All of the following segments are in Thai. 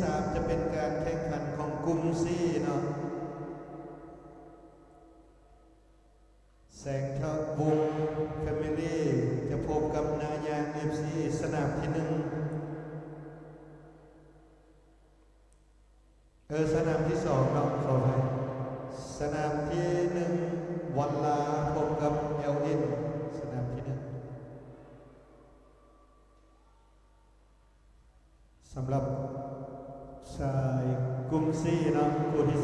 3จะเป็นการแข่งขันของกลุ่มซีเนาะแสงทวงแฟมิลี่จะพบกับนายาง FC สนามที่1สนามที่2เนาะขอไปสนามที่1วันลาพบกับ LN สนามที่1สำหรับชายกลุ่มซีเนาะคู่ที่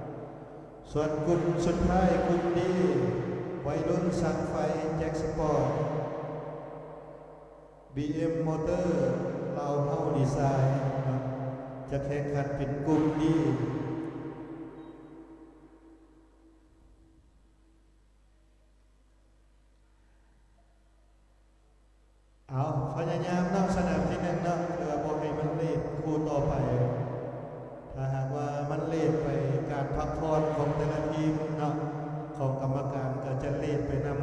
3ส่วนกลุ่มสุดท้ายกลุ่มดีวัยรุ่นสังไฟแจ็คสปอร์ต BM มอเตอร์ลาวเฮาดีไซน์จะแข่งขันเป็นกลุ่มดีเอาพยายามนอกสนามที่1เนาะเพื่อบ่ให้มันเลทคู่ต่อไปถ้าหากว่ามันเลทไปการพักผ่อนของแต่ละทีมเนาะของกรรมการก็จะเลทไปนำ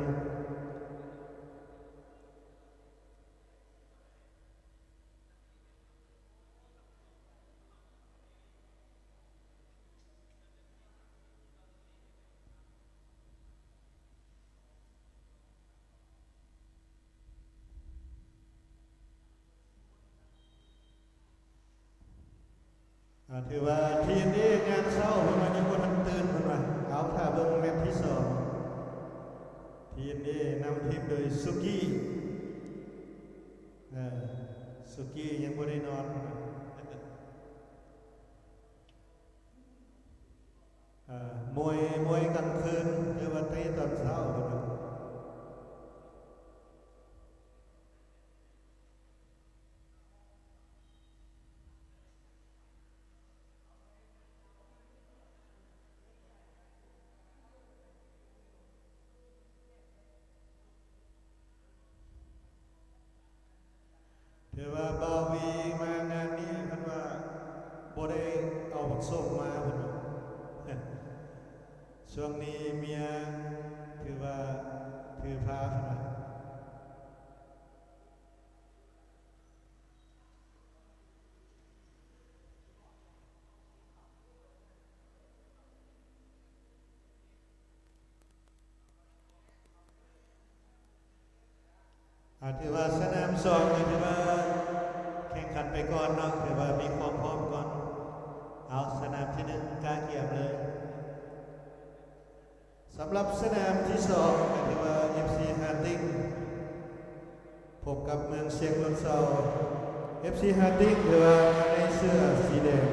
ถือว่าทีมนี้งานเศร้าเพิ่นว่ายังบ่ทันตื่นเพิ่นว่าเอาถ้าเบิ่งแมตช์ที่2ทีมนี้นำทีมโดยสุกี้สุกี้ยังบ่ได้นอนมวยกลางคืนหรือว่าเตะตอนเช้าเพิ่นว่าถือว่าบ่าววีมางานนี้เพิ่นว่าบ่ได้เอาบักส้มมาเพิ่นว่าช่วงนี้เมียถือว่าถือพาเพิ่นว่าถือว่าสนาม2ก็ถือว่าแข่งขันไปก่อนเนาะถือว่ามีความพร้อมก่อนเอาสนามที่1กล้าเกียบเลยสำหรับสนามที่2ก็ถือว่า FC ฮาร์ติ้งพบกับเมืองเชียงรนเซา FC ฮาร์ติ้งถือว่าในเสื้อสีแดง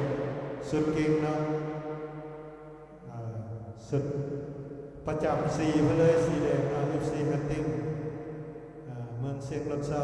สุดเก่งเนาะสุดประจำสีไปเลยสีแดงเนาะ FC ฮาร์ติ้งเมืองเชียงรนเซา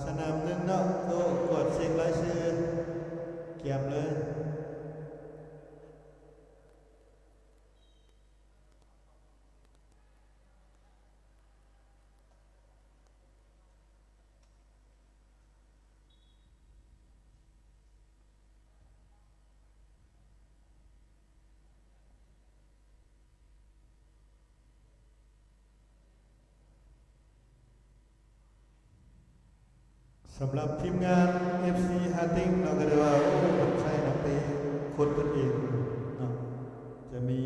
สนาม1เนาะโตกดเสียงรายชื่อเกียมเลยสำหรับทีมงาน FC Hunting เราก็ได้ว่าคนใช้นักเตะคนกันเองเนาะจะมี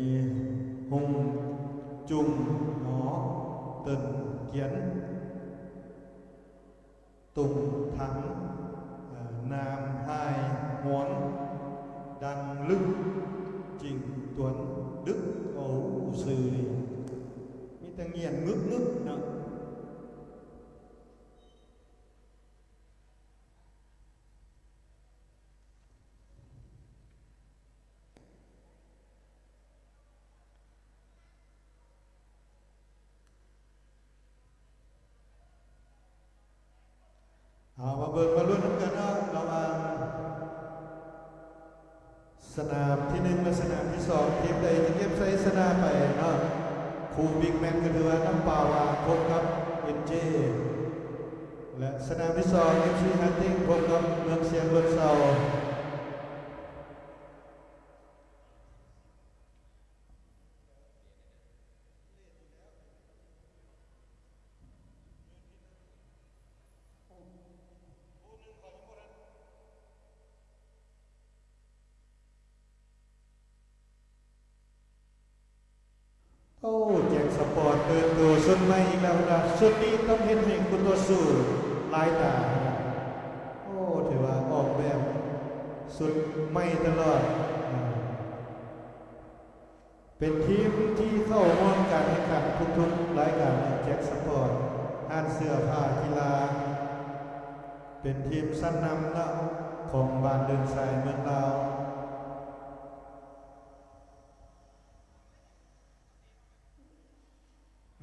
หงจุ่มหนอเตินเกียนตุ่มถังนามหายหวนดังลึกจริงตวนดึกโอ้สื่อนี่มีแต่เงียนงึกเนาะ เอามาเบิ่งมาลุ้นกันเนาะระหว่างสนามที่1และสนามที่2ทีมใดจะเก็บใช้สนามไปเนาะครูบิ๊กแมนก็คือว่าน้ำเปล่าวาพบกับเอ็นเจและสนามที่2 FC Hunting พบกับเมืองเสียงรถเสาโอ้แจ็คสปอร์ตเปิดตัวชุดใหม่อีกแล้วนะชุดนี้ต้องเห็นให้คุณตัวสู้ลายตาโอ้ถือว่าออกแบบสุดใหม่ตลอดเป็นทีมที่เข้าร่วมการแข่งขันทุกๆรายการแจ็คสปอร์ตห้านเสื้อผ้ากีฬาเป็นทีมสั้นนำนะของบ้านเดินสายเมืองลาว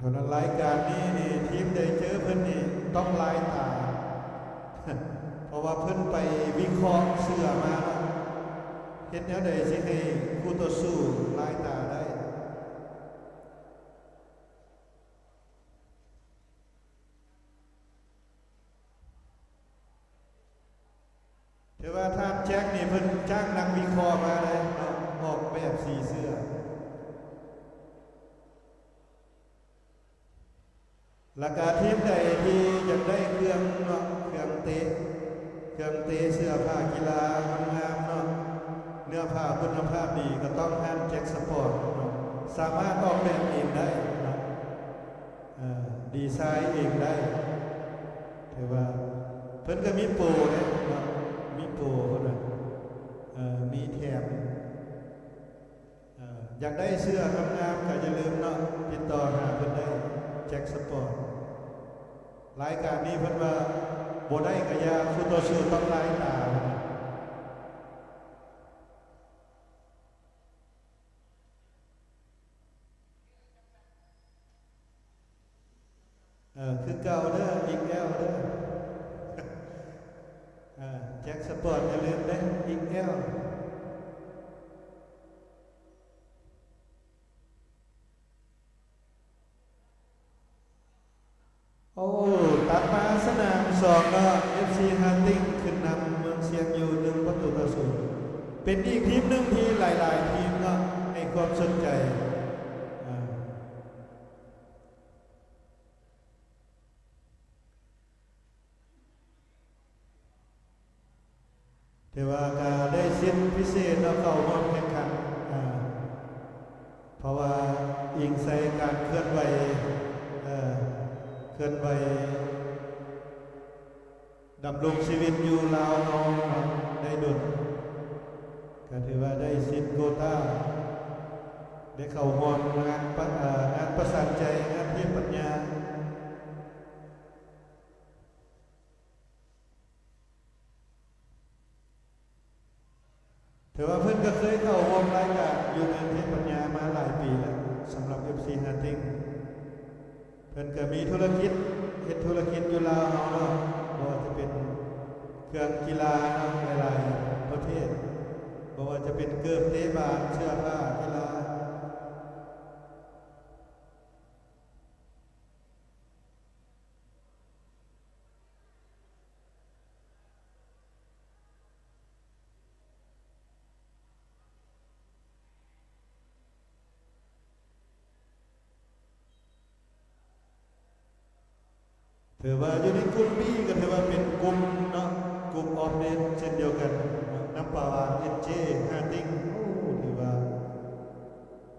เพราะนั้นรายการนี้นี่ทีมใดเจอเพิ่นนี่ต้องลายตา เพราะว่าเพิ่นไปวิเคราะห์เสื้อมาเห็นแนวใดสิให้คู่ต่อสู้ลายตาได้ถือว่าท่านแจ็คนี่เพิ่นจ้างนักวิเคราะห์มาเลยออกแบบสีเสื้อราคาทีมใดที่อยากได้เครื่องเนาะเครื่องเตะเสื้อผ้ากีฬางามเนาะเนื้อผ้าคุณภาพดีก็ต้องห้ามแจ็คสปอร์ตเนาะสามารถออกแบบเองได้เนาะดีไซน์เองได้ถือว่าเพิ่นก็มีโปรเนี่ยเนาะมีโปรเพิ่นมีแถมอยากได้เสื้องามๆก็อย่าลืมเนาะติดต่อหาเพิ่นได้แจ็คสปอร์ตรายการนี้เพิ่นว่าบ่ได้กะยาคู่ต่อสู้ต้องลายตาคือเก่าเด้ออีกแล้วเด้อแจ็คสปอร์ตอย่าลืมเด้ออีกแล้วโอ้ตัดมาสนาม2เนาะ FC Hunting ขึ้นนำเมืองเชียงอยู่1-0เป็นอีกทีมหนึ่งที่หลายๆทีมเนาะให้ความสนใจแต่ว่าก็ได้สิทธิพิเศษเนาะเข้าร่วมแข่งขันเพราะว่าอิงใส่การเคลื่อนไหวดำรงชีวิตอยู่ลาวเนาะได้ดุลก็ถือว่าได้สิทธิโควต้าได้เข้าร่วมงานประสานใจงานที่ปัญญาถือว่าเพื่อนก็เคยเข้าร่วมรายการอยู่ในเทพปัญญามาหลายปีแล้วสำหรับ FC Hunting เพื่อนก็มีธุรกิจเฮ็ดธุรกิจอยู่ลาวเนาะบ่ว่าจะเป็นเครื่องกีฬาเนาะหลายๆประเภทบ่ว่าจะเป็นเกิบเตะบาสเสื้อผ้ากีฬาถือว่าอยู่ในกลุ่ม B ก็ถือว่าเป็นกลุ่มเนาะกลุ่มออฟเดนเช่นเดียวกันน้ำปลาวานเอ็นเจHuntingโอ้ถือว่า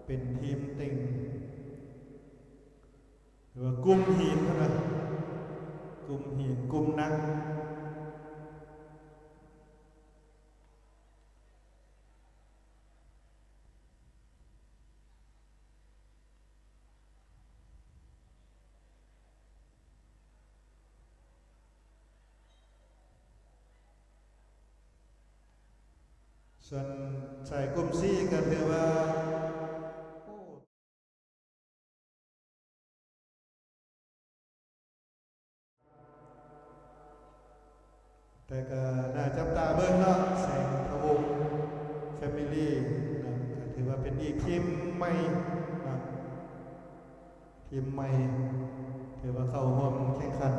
เป็นทีมเต็งถือว่ากลุ่มหินนะกลุ่มหินกลุ่มนักส่วนใส่กลุ่ม C ก็ถือว่า ทีมใหม่นะทีมใหม่ถือว่าเข้าร่วมแข่งขัน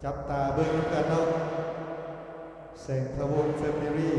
จับตาเบิ่งกันเนาะแสงทวง Family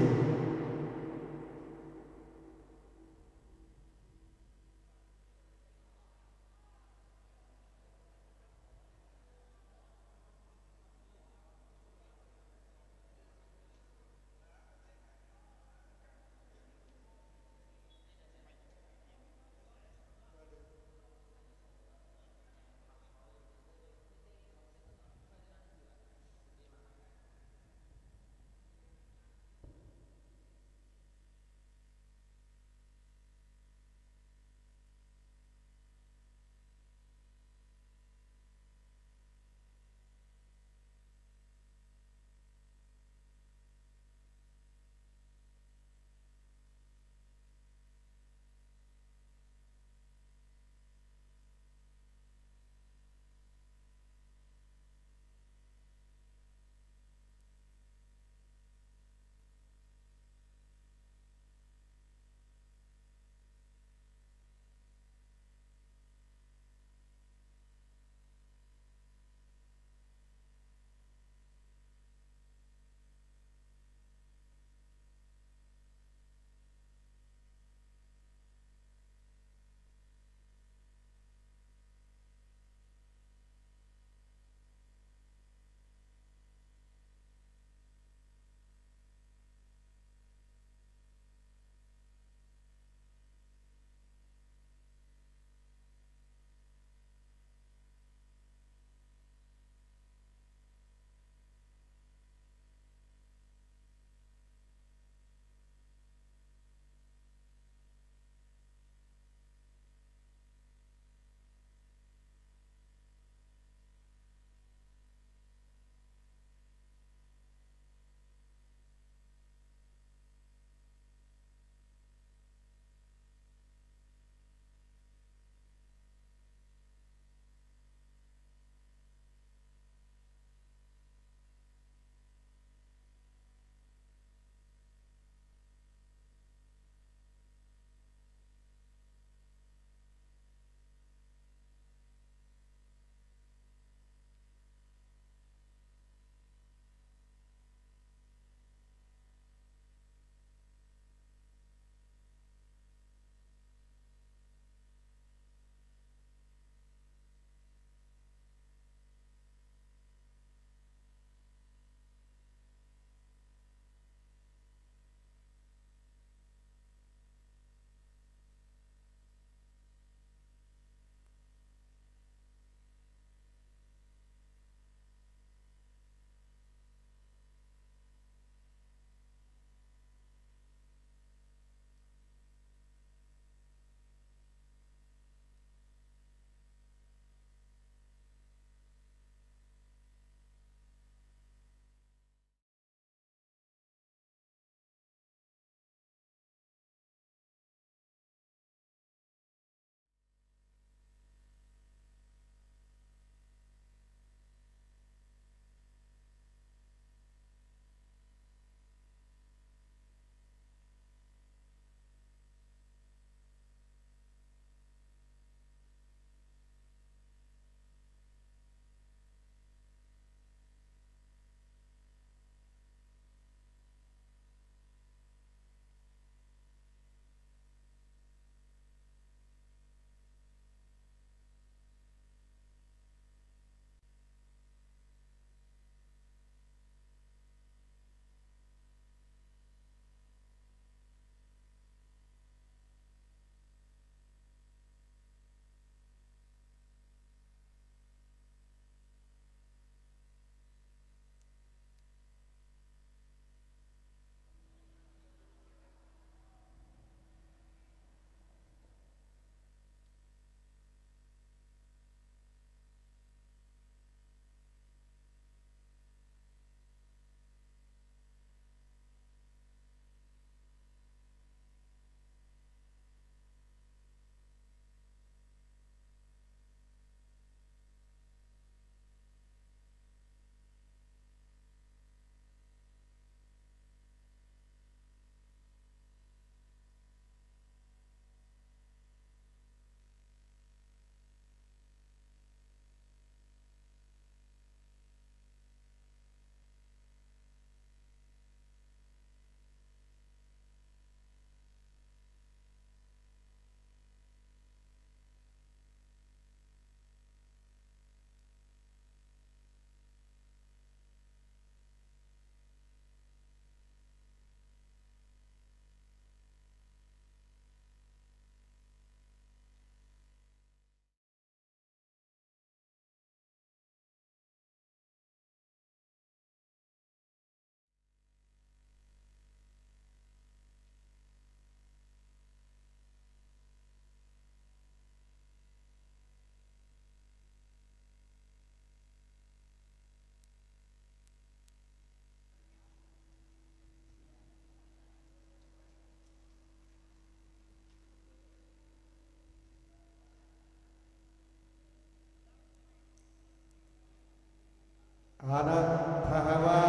นะถ้าหากว่า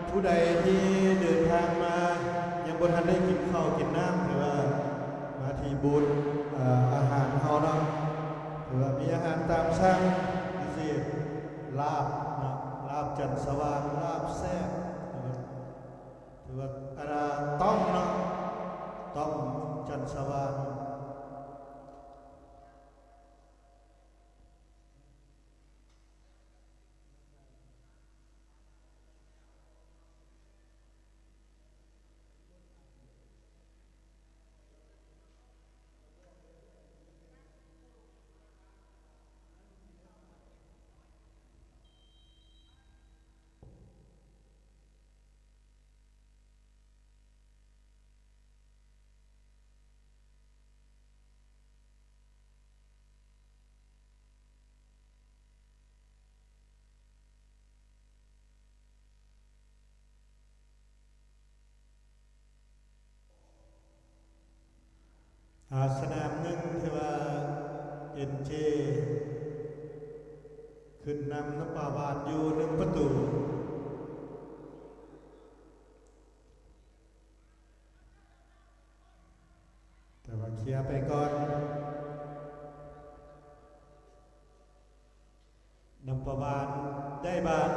ผู้ใดที่เดินทางมายังบ่ทันได้กินข้าวกินน้ำหรือว่ามาที่บูธอาหารเฮาเนาะหรือว่ามีอาหารตามสั่งพิเศษลาบเนาะลาบจันทร์สว่างลาบแซ่บถือว่าต้องเนาะต้องจันทร์สว่างสนามหนึ่งที่ว่า NJ ขึ้นนำน้ำป่าบานอยู่1ประตูแต่ว่าเคลียร์ไปก่อนน้ำป่าบานได้บาน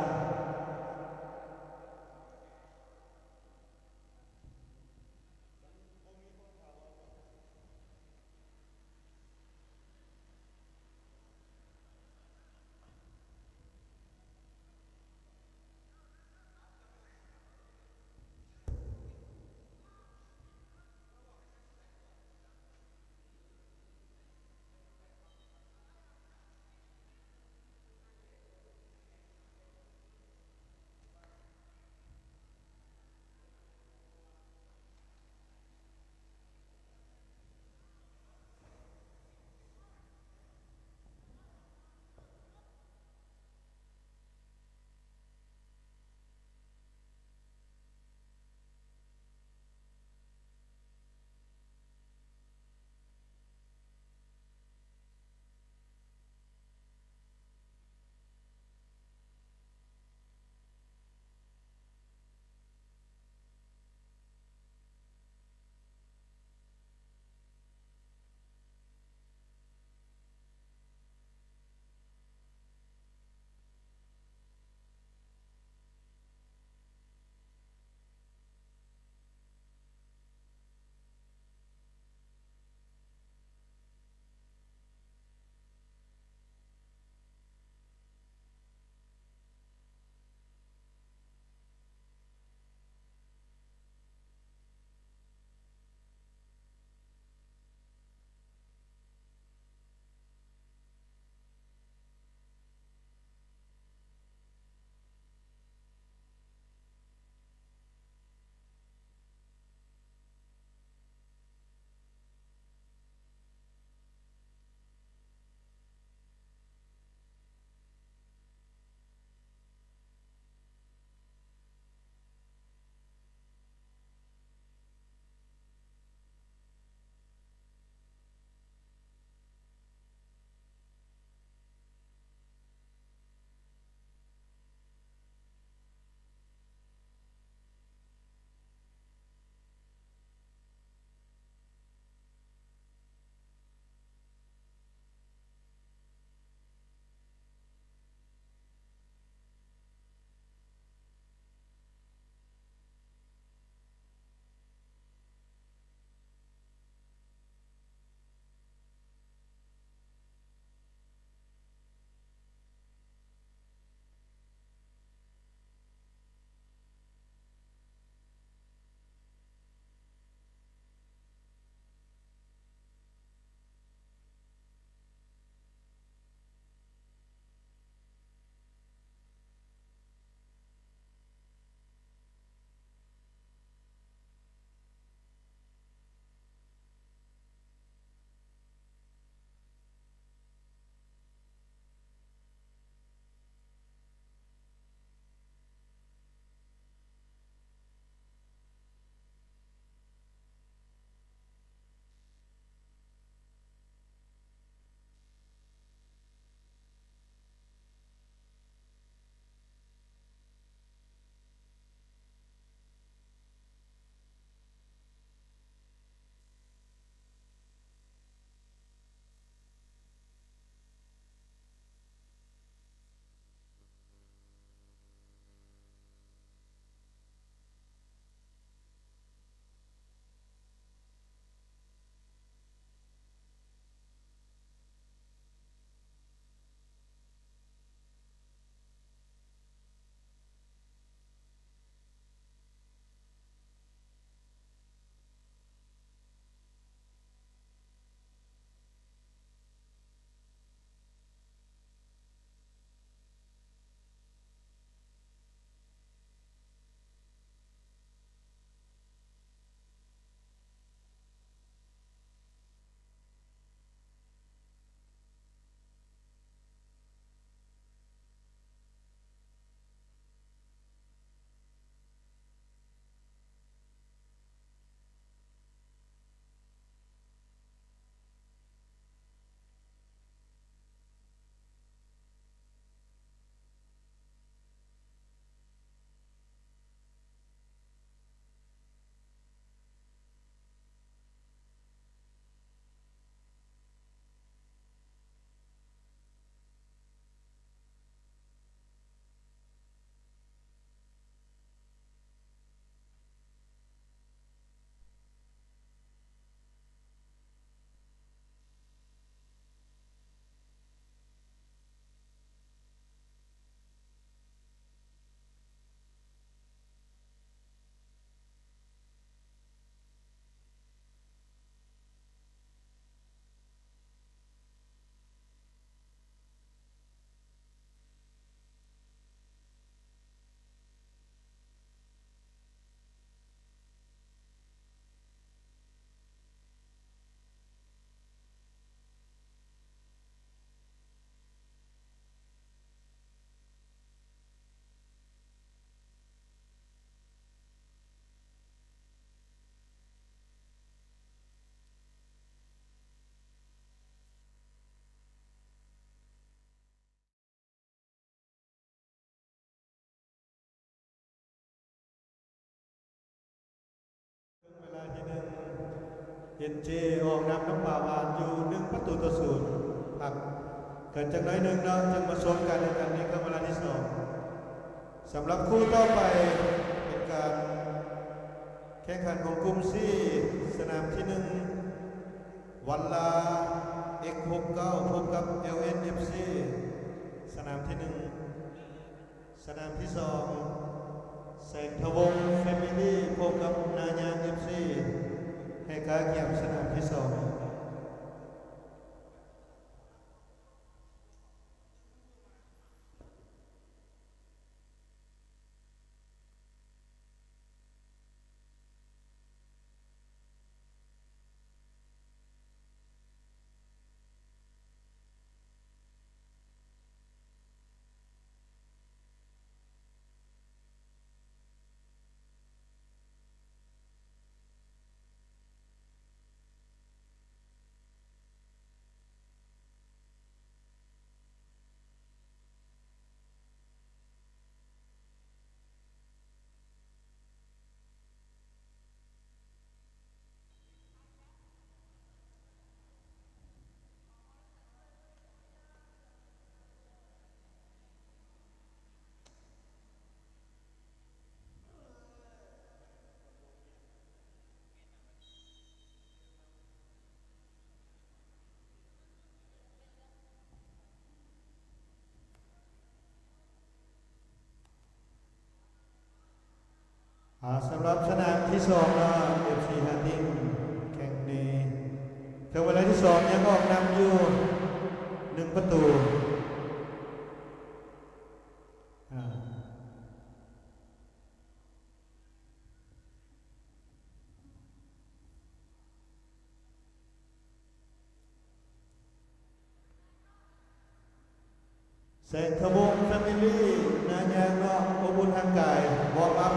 NJ ออกนำน้ำป่าวานอยู่1-0พักกันจักหน่อยนึงเนาะจึงมาชมกันในกันนี้ครับเวลาที่2สำหรับคู่ต่อไปเป็นการแข่งขันของกลุ่ม C สนามที่1วันลา X69 พบกับ LNFC สนามที่1สนามที่2แสงทวงศ์แฟมิลี่พบกับนายาง FC ให้กาเกียมสนามที่2สำหรับสนามที่2นะ FC ฮาร์ดิงแข่งในครึ่งเวลาที่2ยังออกนำอยู่1-0แสงทวงศ์แฟมิลี่นายางเนาะอบอุ่นทางกายวอร์มอัพ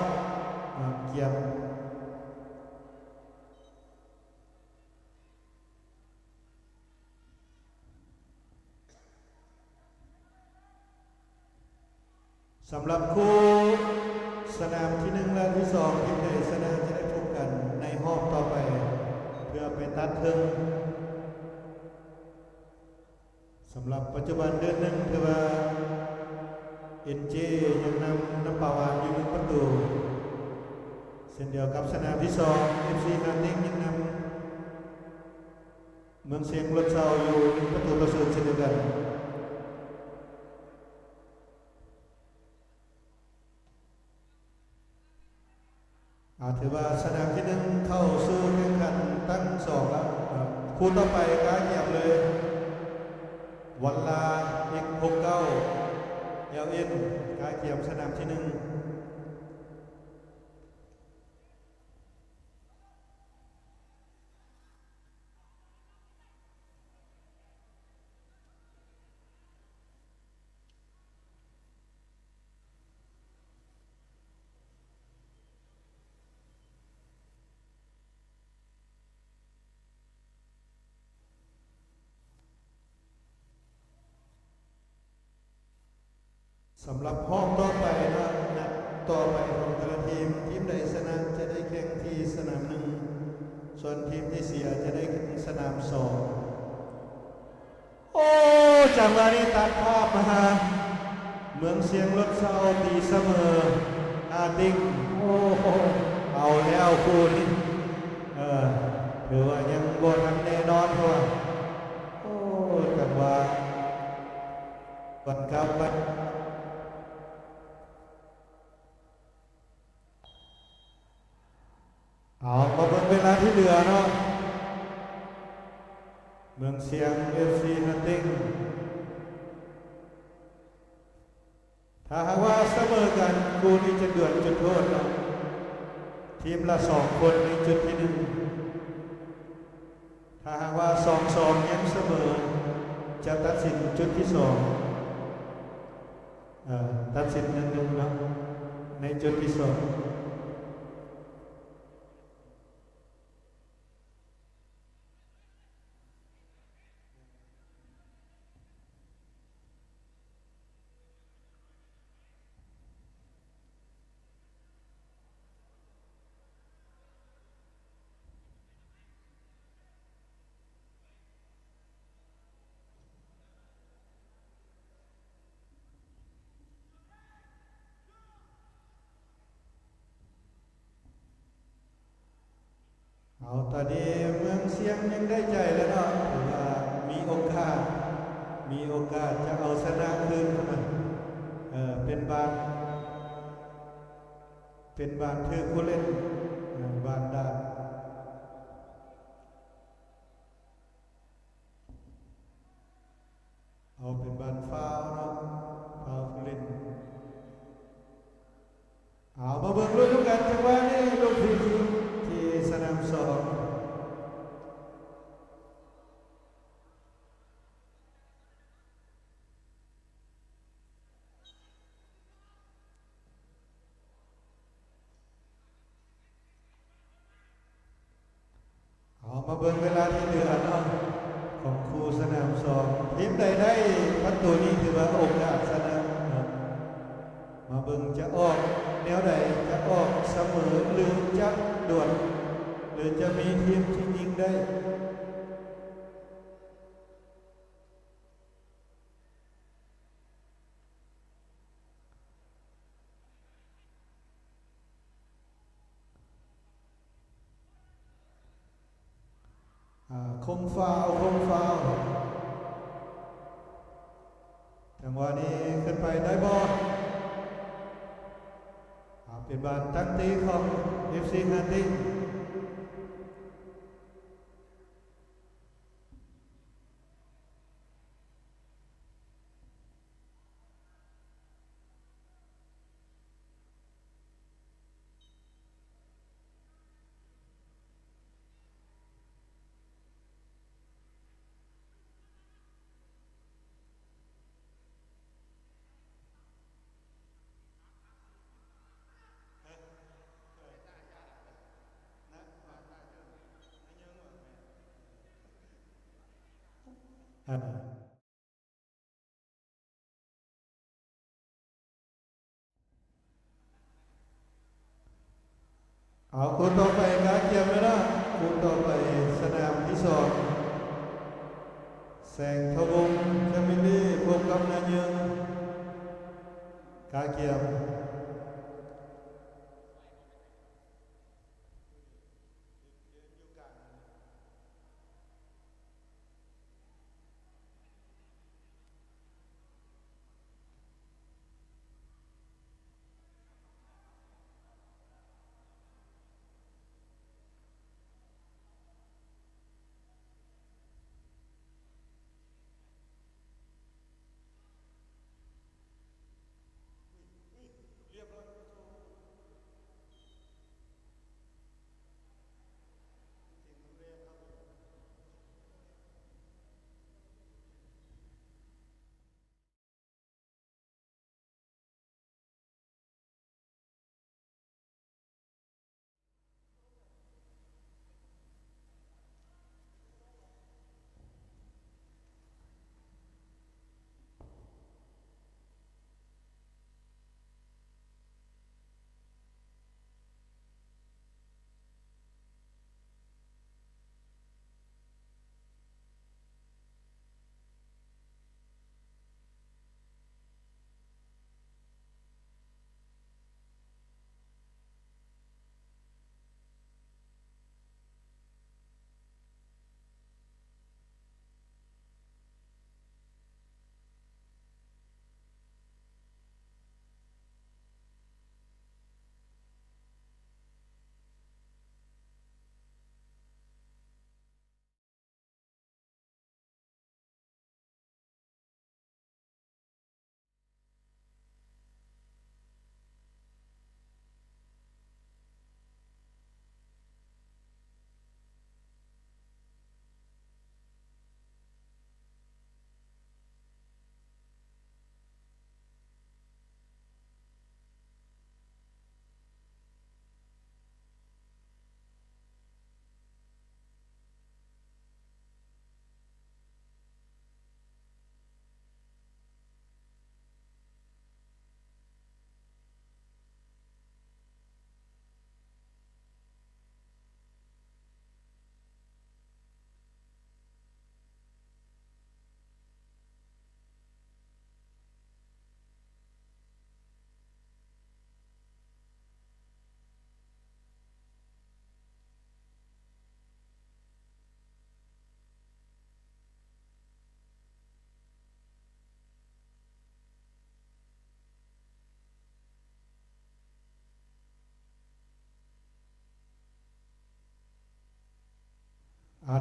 เกียมสำหรับคู่สนามที่1และที่2ทีมใดชนะจะได้พบกันในรอบต่อไปเพื่อไปตัดถึงสำหรับปัจจุบันเดือน1คือว่า NJ ยังนำน้ำปาวานอยู่1-0เช่นเดียวกับสนามที่2 FC ฮาร์ดิงยังนำเมืองเสียงรถเซาอยู่1-0เช่นเดียวกันถือว่าสนามที่1เข้าสู่แข่งขันตั้ง2แล้วคู่ต่อไปกาเกียบเลยวันลา X69 LN กาเกียบสนามที่1สำหรับห้องต่อไปนะต่อไปของแต่ละทีมใดชนะจะได้แข่งที่สนาม1ส่วนทีมที่เสียจะได้แข่งสนาม2โอ้จังหวะนี้ตัดภาพมาหาเมืองเสียงรถเซาตีเสมออาติงโอ้เอาแล้วคู่นี้ถือว่ายังบ่ทันแน่นอนเพราะว่าโอ้จังหวะบัดครับบัดมาเบิ่งเวลาที่เหลือเนาะเมืองเสียง FC ฮัตติ้งถ้าหากว่าเสมอกันคู่นี้จะเดือดจุดโทษเนาะทีมละ2คนในจุดที่1ถ้าหากว่า 2-2 ยังเสมอจะตัดสินจุดที่2ตัดสิน1-1เนาะในจุดที่2 เอาตอนนี้เมืองเสียงยังได้ใจแล้วเนาะถือว่ามีโอกาสจะเอาชนะคืนมันเป็นบานถือผู้เล่นบานด้านเอาเป็นบานฟาวเนาะฟาวผู้เล่นเอามาเบิ่งลุ้นกันจังหวะนี้ลูกทีมที่สนาม2มาเบิ่งเวลาที่เหลือเนาะของครูสนาม2ทีมใดได้ประตูนี้ถือว่าโอกาสชนะเนาะมาเบิ่งจะออกแนวใดจะออกเสมอหรือจะดวลหรือจะมีทีมที่ยิงได้คงฟาวจังหวะนี้ขึ้นไปได้บ่เป็นบานตั้งตีของ FC ฮาติเอาคู่ต่อไปการเกียมแล้วนะคู่ต่อไปสนามที่2แสงทวงศ์แชมิลี่พบกับนาเยืองกาเกียม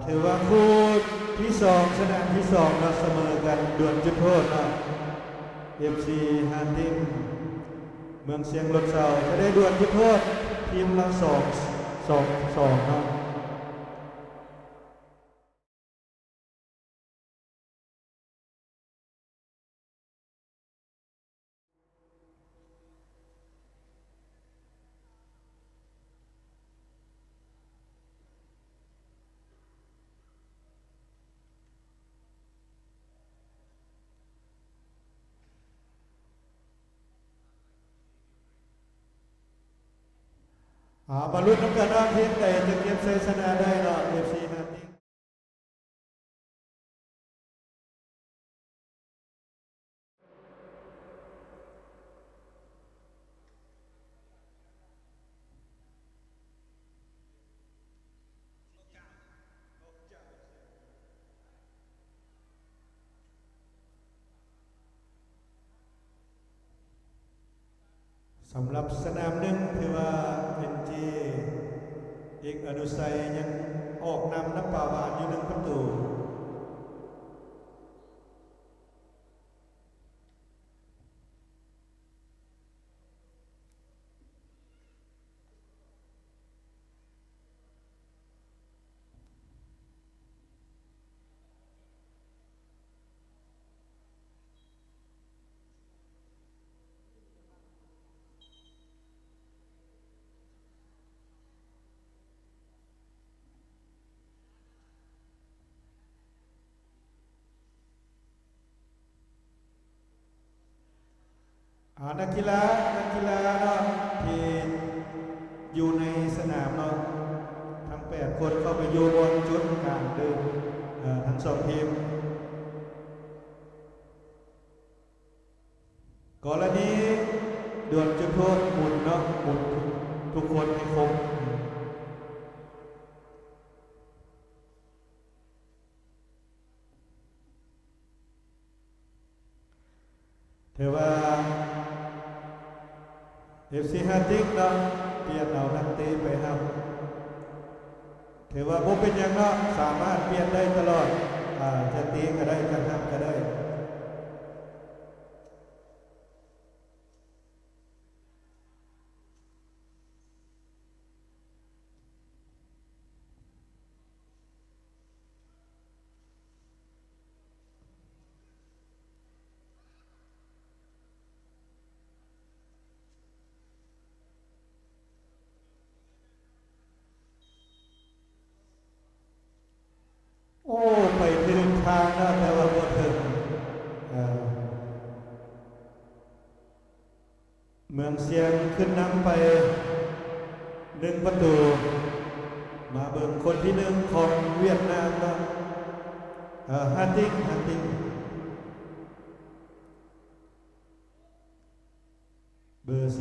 ถือว่าคู่ที่สองสนามที่สองเราเสมอกันดวลจุดโทษเนาะ FC ฮาร์ติมเมืองเสียงรถเสาจะได้ดวลจุดโทษทีมละ2-2เนาะบรรลุน้ำกันว่าทีมใดจะเก็บชัยชนะได้เนาะ FC ฮาร์ติมสำหรับสนามหนึ่งถือว่าเป็นจีเอกอนุสัยยังออกนำน้ำป่าวานอยู่1 ประตูนักกีฬาเนาะที่อยู่ในสนามเนาะทั้ง8 คนเข้าไปอยู่บนจุดกลางเดิมทั้ง2 ทีมกรณีดวลจุดโทษหมุนเนาะหมุนทุกคนให้ครบถือว่า FC ฮาร์ติกเนาะเปลี่ยนเอานักเตะไปครับถือว่าผมเป็นอย่างเนาะสามารถเปลี่ยนได้ตลอดจะตีก็ได้จะทำก็ได้โอ้ไปถึงทางนะแต่ว่าบ่ถึงเมืองเสียงขึ้นนำไป1 ประตูมาเบิ่งคนที่1ของเวียดนามเนาะฮาร์ติกเบอร์17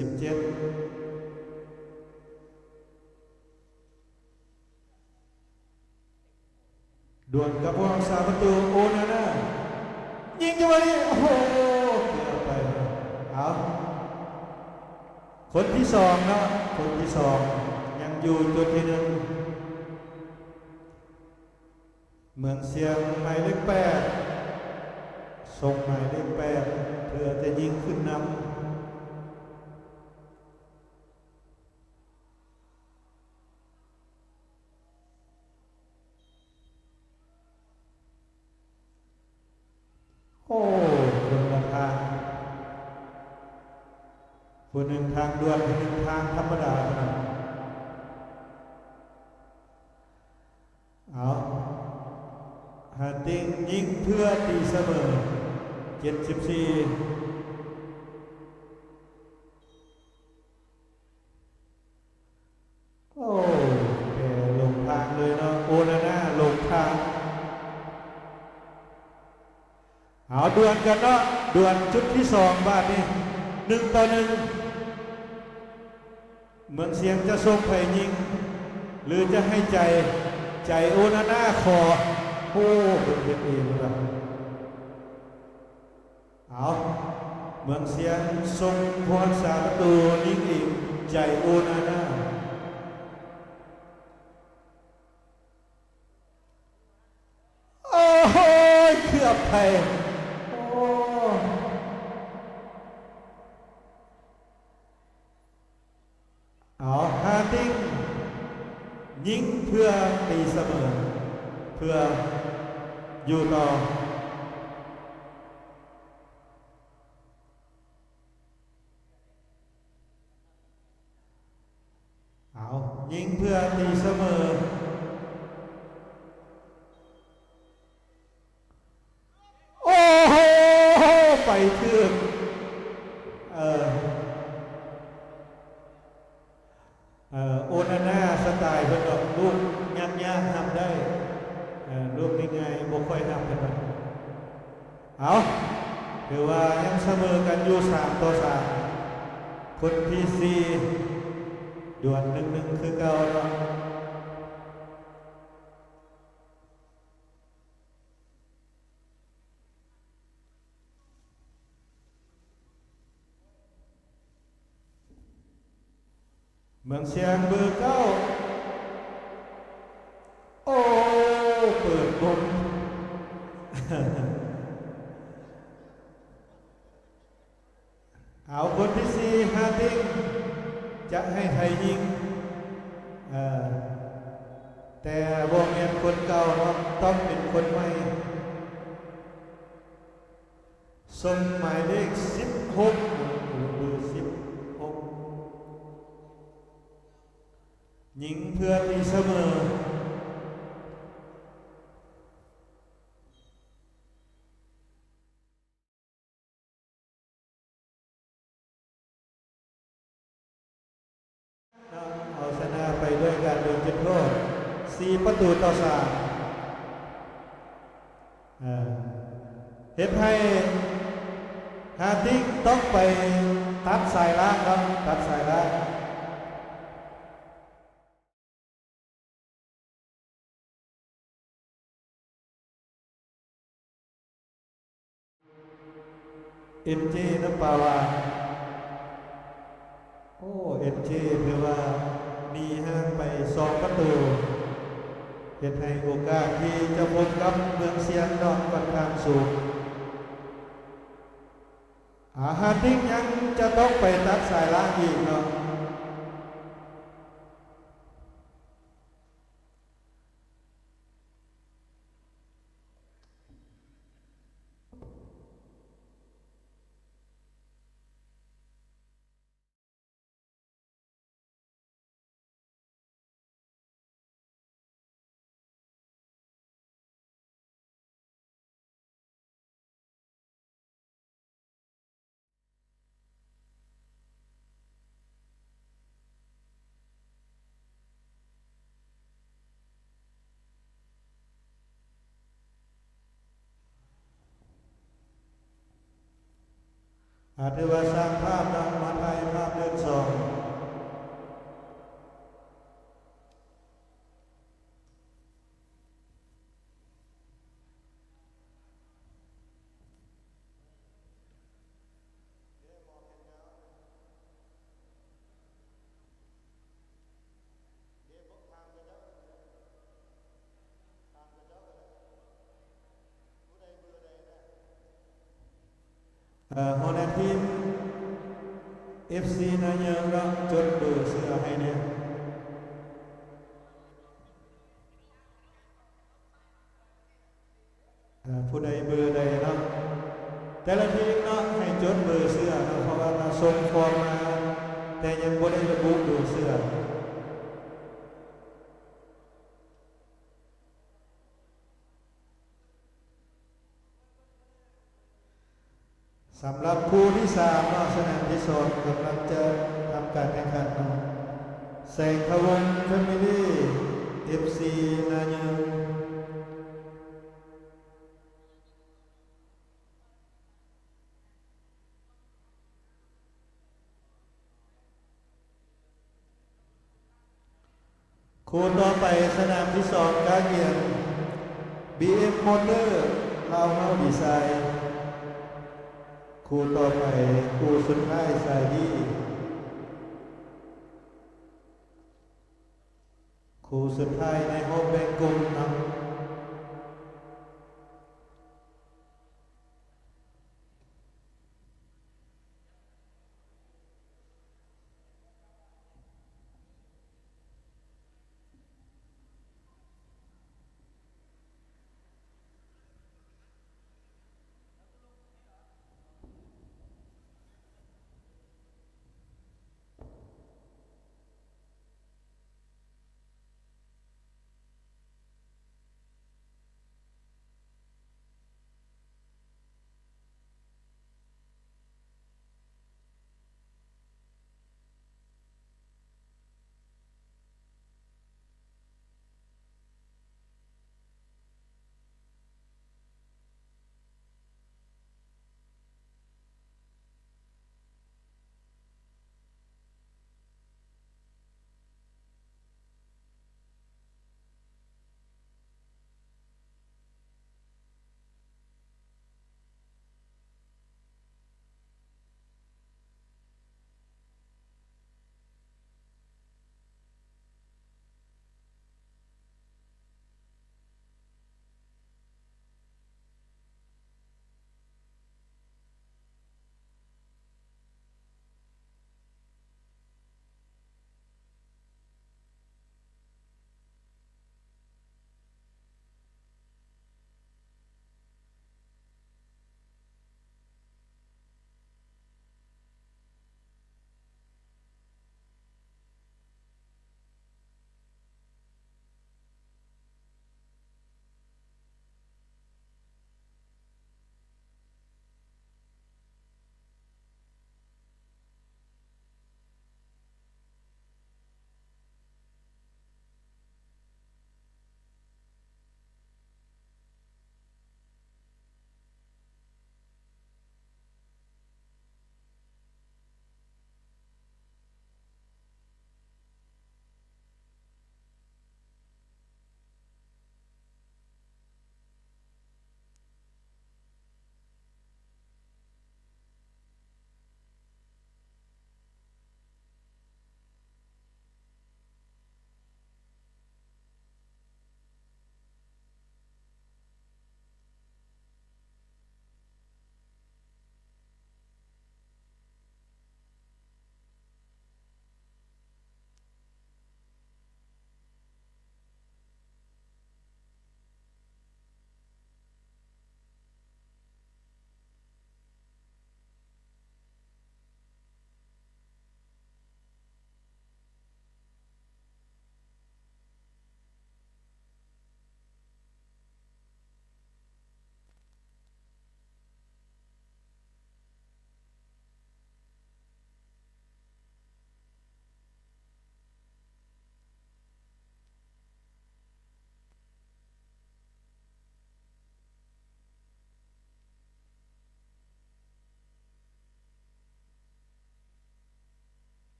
ดวลกับผู้รักษาประตูโอนาน่ายิงจังหวะนี้โอ้โหเกือบไปเอาคนที่2เนาะคนที่2ยังอยู่จุดที่1เมืองเสียงหมายเลข8ส่งหมายเลข8เพื่อจะยิงขึ้นนำโอ้คนละทางคนหนึ่งทางด่วนคนหนึ่งทางธรรมดาครับเอาฮาร์ติงยิงเพื่อตีเสมอ74โอ้แกลงทางเลยเนาะโอนาน่าลงทางเอาดวลกันเนาะดวลจุดที่2บ้านนี้1-1เมืองเสียงจะส่งไผ่ยิงหรือจะให้ใจโอนาน่าคอโอ้เป็นเองครับเอาเมืองเสียงส่งพรสาประตูยิงอีกใจโอนาน่า โหเกือบไปโอ้เอาฮาร์ดิงยิงเพื่อตีเสมอเพื่ออยู่ต่อเอายิงเพื่อตีเสมอโอ้โหไปถึงโอนาน่าสไตล์เพื่อนบอกลูกยากๆทำได้ลูกง่ายๆบ่ค่อยทำกันมันเอาถือว่ายังเสมอกันอยู่3-3คนที่4ด่วน1-1คือเก่าเนาะเมืองเชียงเบอร์9โอ้เปิดบน เอาคนที่4ฮาร์ดิงจะให้ไทยยิงแต่วงเงินคนเก่าเนาะต้องเป็นคนใหม่ทรงหมายเลข16เบอร์16ยิงเพื่อตีเสมอเอาชนะไปด้วยการโดนจุดโทษ4-3เฮ็ดให้ฮาร์ดิงต้องไปตัดสายล่างครับตัดสายล่างเอ็นเจน้ำปลาวาโอ้เอ็นเจถือว่ามีห่างไป2-เฮ็ดให้โอกาสที่จะพบกับเมืองเซียงดอกค่อนข้างสูงฮาร์ดิงยังจะต้องไปตัดสายล่างอีกเนาะถือว่าสร้างภาพนำมาถ่ายภาพเดือน2หัวหน้าทีม FC นายเยิงเราจดเบอร์เสื้อให้เนี่ยผู้ใดเบอร์ใดเนาะแต่ละทีมเนาะให้จดเบอร์เสื้อเนาะเพราะว่าเราส่งฟอร์มมาแต่ยังบ่ได้ระบุเบอร์เสื้อสำหรับคู่ที่3เนาะสนามที่2กำลังจะทำการแข่งขันเนาะแสงพวงแฟมิลี่ FC นาเยิงคู่ต่อไปสนามที่2การเกียน BM Motor ลาวเฮาดีไซน์คู่ต่อไปคู่สุดท้ายสายดีคู่สุดท้ายในห้องแบ่งกลุ่มนะ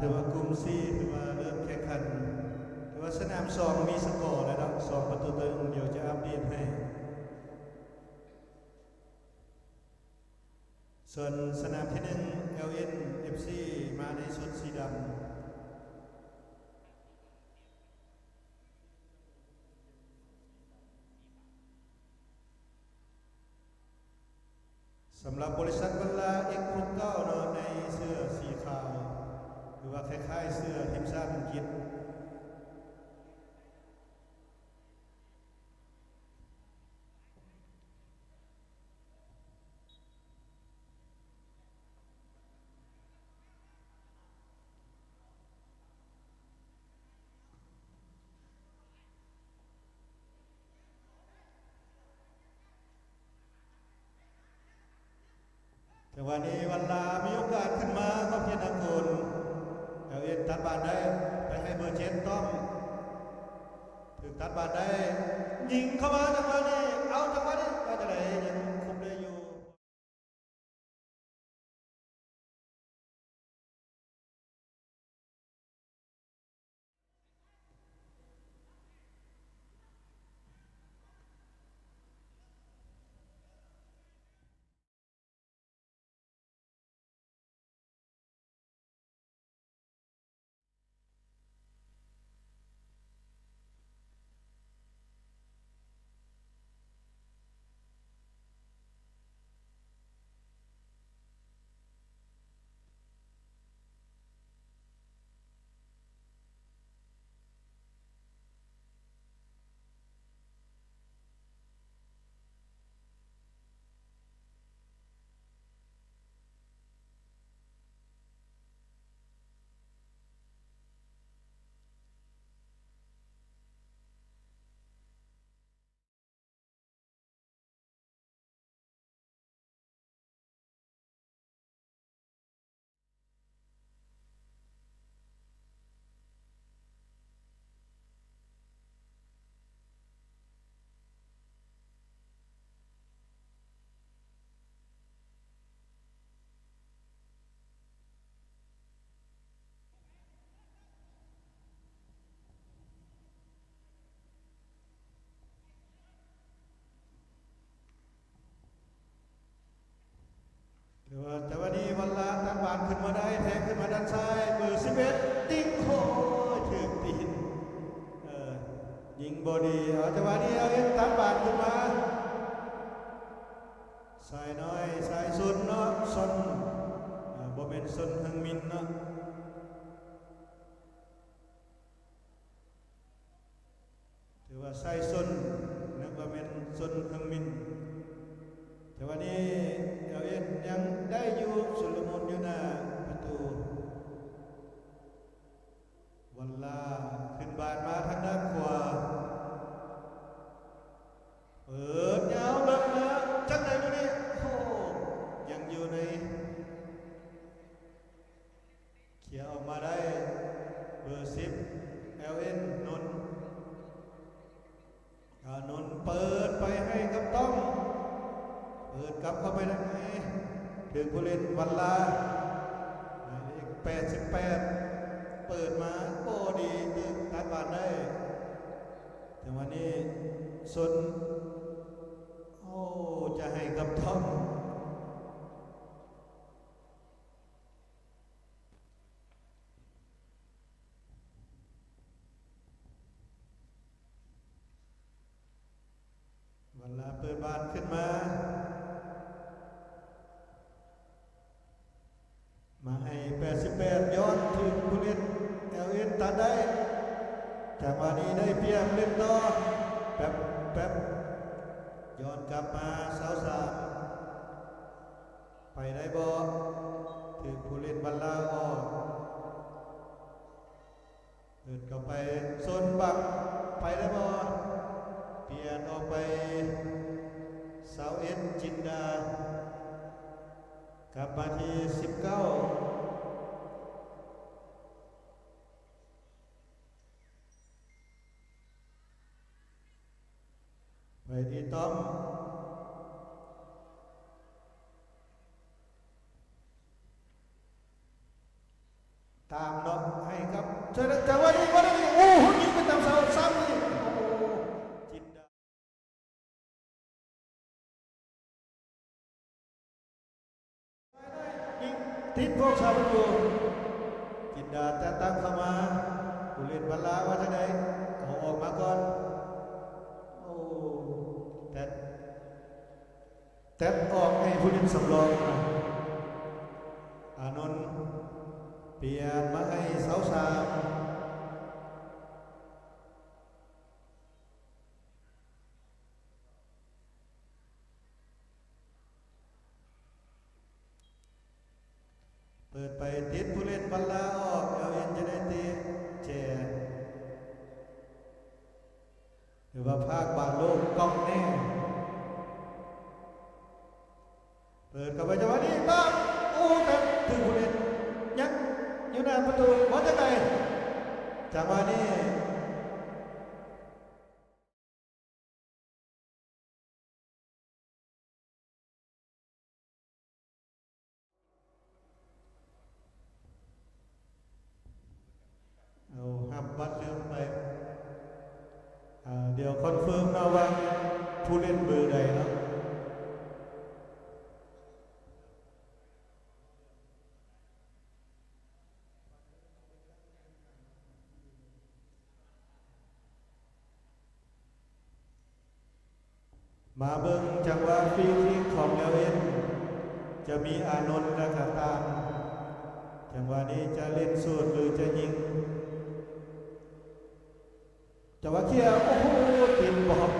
ถือว่ากลุ่ม4ถือว่าเริ่มแข่งขันถือว่าสนาม2มีสกอร์แล้ว2ประตูต่อ1เดี๋ยวจะอัปเดตให้ส่วนสนามที่1 LN FC มาในชุดสีดำสำหรับบริษัทบัลลา X69 เนาะในเสื้อสีขาวหรือว่าคล้ายๆเสื้อทีมชาติอังกฤษแต่วันนี้วันลามีโอกาสขึ้นมาก็เพียงนักกุลLN ตัดบาทได้ไปให้เบอร์7ต้องถึงตัดบาทได้ยิงเข้ามาจังหวะนี้เอาจังหวะนี้ว่าจะได้ยังคุมได้อยู่แต่วันนี้วันลาตัดบาทขึ้นมาได้แทงขึ้นมาด้านซ้ายเบอร์11ติ๊กโหถึงตีนยิงบอดีจังหวะนี้เอาตัดบาทขึ้นมาสายน้อยสายสุดเนาะซนบ่แม่นซนฮึงมินเนาะถือว่าสายซนนึกว่าแม่นซนฮึงมินแต่วันนี้LNยังได้อยู่สุลมุนอยู่หน้าประตูวันลาขึ้นบานมาทางด้านขวาเปิดยาวเลยนะจังไหนดูนี่โอ้ยังอยู่ในเขี่ยออกมาได้เบอร์10 LN นนเปิดไปให้กับต้องเปิดกลับเข้าไปได้ไหมถึงผู้เล่นวันลาหมายเลข88เปิดมาโอ้ดีตึกตัดบาทได้แต่วันนี้สนโอ้จะให้กับทอมวันลาเปิดบาทขึ้นมาให้88ย้อนถึงผู้เล่น LN ตัดได้จังหวะนี้ได้เปรียบเล่นต่อแป๊บย้อนกลับมา23ไปได้บ่ถึงผู้เล่นบัลลาออกเดินเข้าไปโซนบักไปได้บ่เปลี่ยนออกไปสาวเอ็นจินดากลับมาที่19ไปที่ต้อม ตามเนาะให้ครับเชิญจังหวะนี้ก็ได้โอ้โหยิงไปตามเสาซ้ำนี่โอ้โหจินดายิงติดพวกชาวประตูจินดาจะตั้งเข้ามาผู้เล่นบอลลาว่าจะไหนเอาออกมาก่อนโอ้แต่ออกให้ผู้เล่นสำรองอานนท์เปลี่ยนมาให้เสาสามเปิดไปติดผู้เล่นบอลลาออกเอาเอ็นจะได้ตีแจหรือว่าภาคบางโลกกล้องแน่เปิดกับไปจังหวะนี้ตั้งโอ้แต่ถึงผู้เล่นยังอยู่หน้าประตูว่าจะไงจังหวะนี้เอาห้ามบัดเรื่องไปเดี๋ยวคอนเฟิร์มนะว่าผู้เล่นเบอร์ใดเนาะมาเบิ่งจังหวะฟรีคิกของเอลเอ็นจะมีอานนท์และก็ตามจังหวะนี้จะเล่นสูตรหรือจะยิงจังหวะเคลียร์โอ้โหติดบอล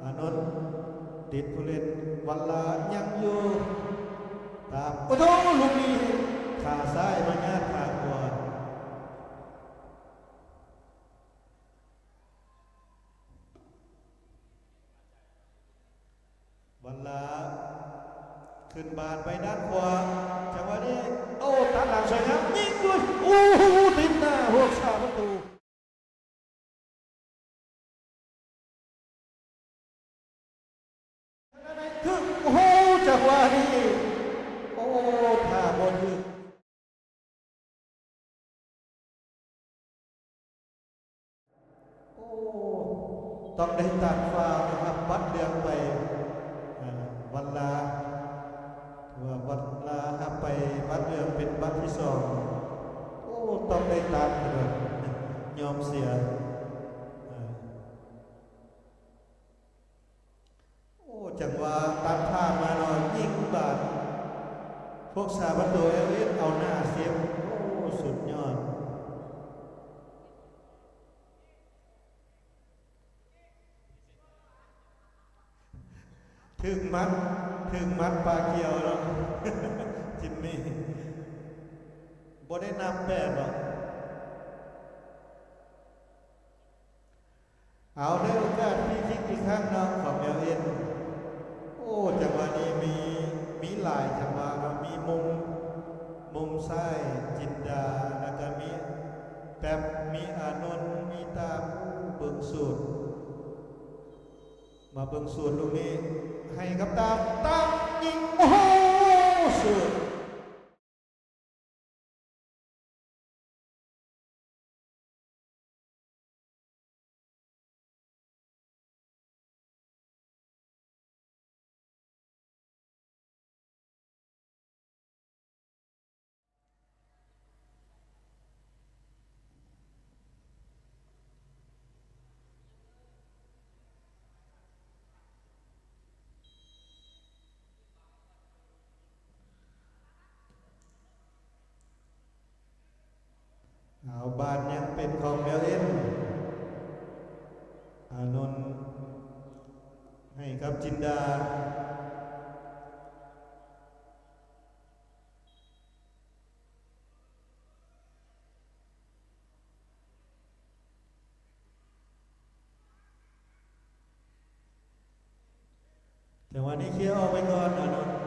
อานนท์ติดผู้เล่นวันลายังอยู่ตามโอ้โหลูกนี้ขาซ้ายมางาดขาขวาวันลาขึ้นบานไปด้านขวาจังหวะนี้โอ้ตัดหลังสวยงามยิงด้วยโอ้โหติดหน้าหัวชาประตูถึงโอ้โหจังหวะนี้โอ้ท่าบอลถึงโอ้ต้องได้ตัดฟาวนะครับบัดเดืองไปวันลาว่าวันลาครับไปบัดเดืองเป็นบัดที่สองโอ้ต้องได้ตัดเลยยอมเสียโอ้จังหวะตัดภาพมาหน่อยยิงบาดพวกซาบัตโตเอลเอสเอาหน้าเสียบโอ้สุดยอดถึงมัดปลาเกียวแล้วจิมมี่บ่ได้นับแปดหรอกเอาได้โอกาสพี่คิกอีกครั้งนะของเอลเอ็นโอ้จังหวะนี้มีหลายจังหวะนะมีมุมซ้ายจินดาแล้วก็มีแป๊บมีอานนท์มีตามเบิ่งสูตรมาเบิ่งสูตรลูกนี้ให้กับตามยิงโอ้โหสูตรเอาบานยังเป็นของเบลเอ็นอานนท์ให้กับจินดาแต่วันนี้เคลียร์ออกไปก่อนอานนท์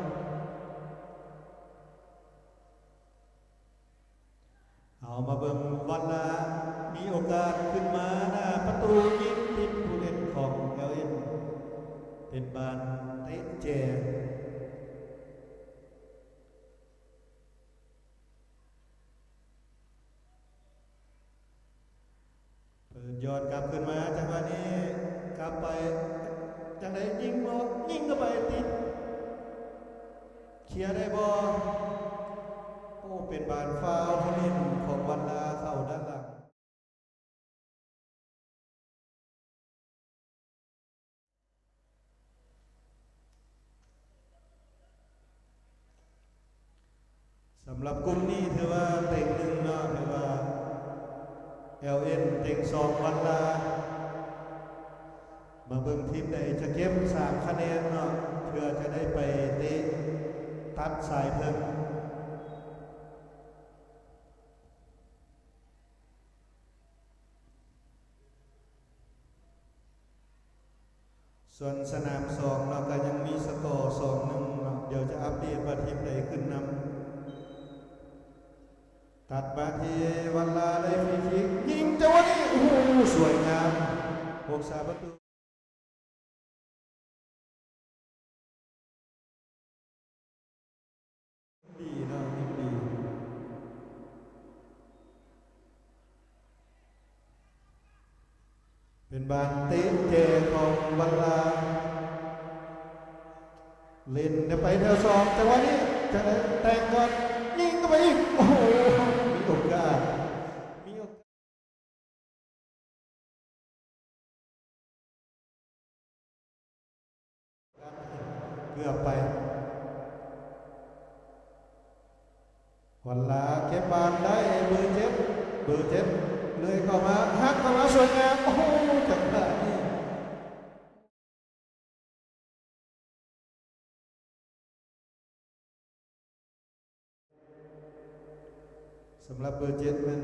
เอามาเบิ่งวันละมีโอกาสขึ้นมาหน้าประตูยิงติดผู้เล่นของเอลเอ็น านเตะเจเปิดยอดกลับขึ้นมาจังหวะนี้กลับไปจังไดยิงบ่ยิงเข้าไปติดเคลียร์ได้บ่โอ้เป็นบานฟาวผู้เล่นของวันลาเข้าด้านหลังสำหรับกลุ่มนี้ถือว่าเต็งหนึ่งเนาะถือว่า LN เต็งสองวันลามาเบิ่งทีมใดจะเก็บ3 คะแนนเนาะเพื่อจะได้ไปเตะตัดสายเพิ่มส่วนสนาม2เราก็ยังมีสกอร์ 2-1 เนาะเดี๋ยวจะอัปเดตว่าทีมใดขึ้นนำตัดมาที่วันลาได้ฟรีคิกยิงจังหวะนี้โอ้โหสวยงาม6-3ประตูดีเนาะดีเป็นบานเตะเจของวันลาเล่นไปแถว2จังหวะนี้จะแต่งก่อนยิงเข้าไปอีกโอ้โหมีโอกาสเกือบไปวันลาเก็บบานได้เบอร์เจ็บเลยเข้ามาฮักเข้ามาสวยงามโอ้โหจังหวะนี้สำหรับเบอร์7มัน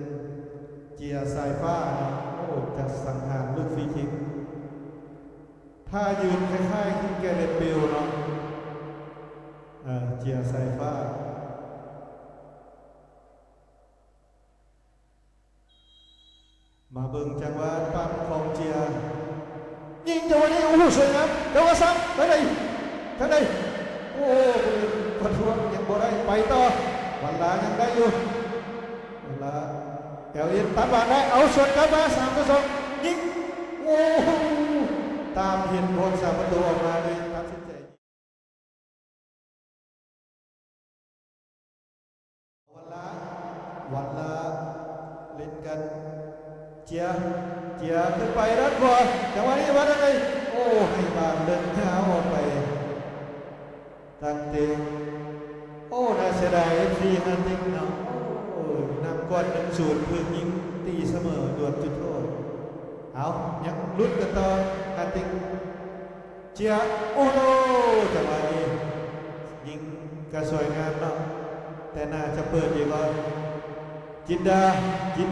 เจียสายฟ้าโอ้จะสังหารลูกฟรีคิกถ้ายืนคล้ายๆที่แกเรตเบลเนาะเจียสายฟ้ามาเบิ่งจังหวะปั๊มของเจียยิงจังหวะนี้โอ้โหสวยงามจังหวะซ้ำไปเลยท่านใดโอ้ประท้วงยังบ่ได้ไปต่อวันลายังได้อยู่วันลาแอลอินตัดบาดได้เอาส่วนกลับมา3-2ยิงโอ้ตามเห็นโคน3 ประตูออกมาเลยตัดสินใจวันลาเล่นกันเจียขึ้นไปรัดบอลจังหวะนี้วัดอะไรโอ้ให้บานเดินเท้าออกไปตั้งเต็งโอ้น่าเสียดายฟรีฮันติงเนาะโอ้นำก้อน1-0เพื่อยิงตีเสมอดวลจุดโทษเอายังลุ้นกันต่อฮันติงเจียโอ้โหจังหวะนี้ยิงกระสวยงามเนาะแต่น่าจะเปิดดีกว่าจิน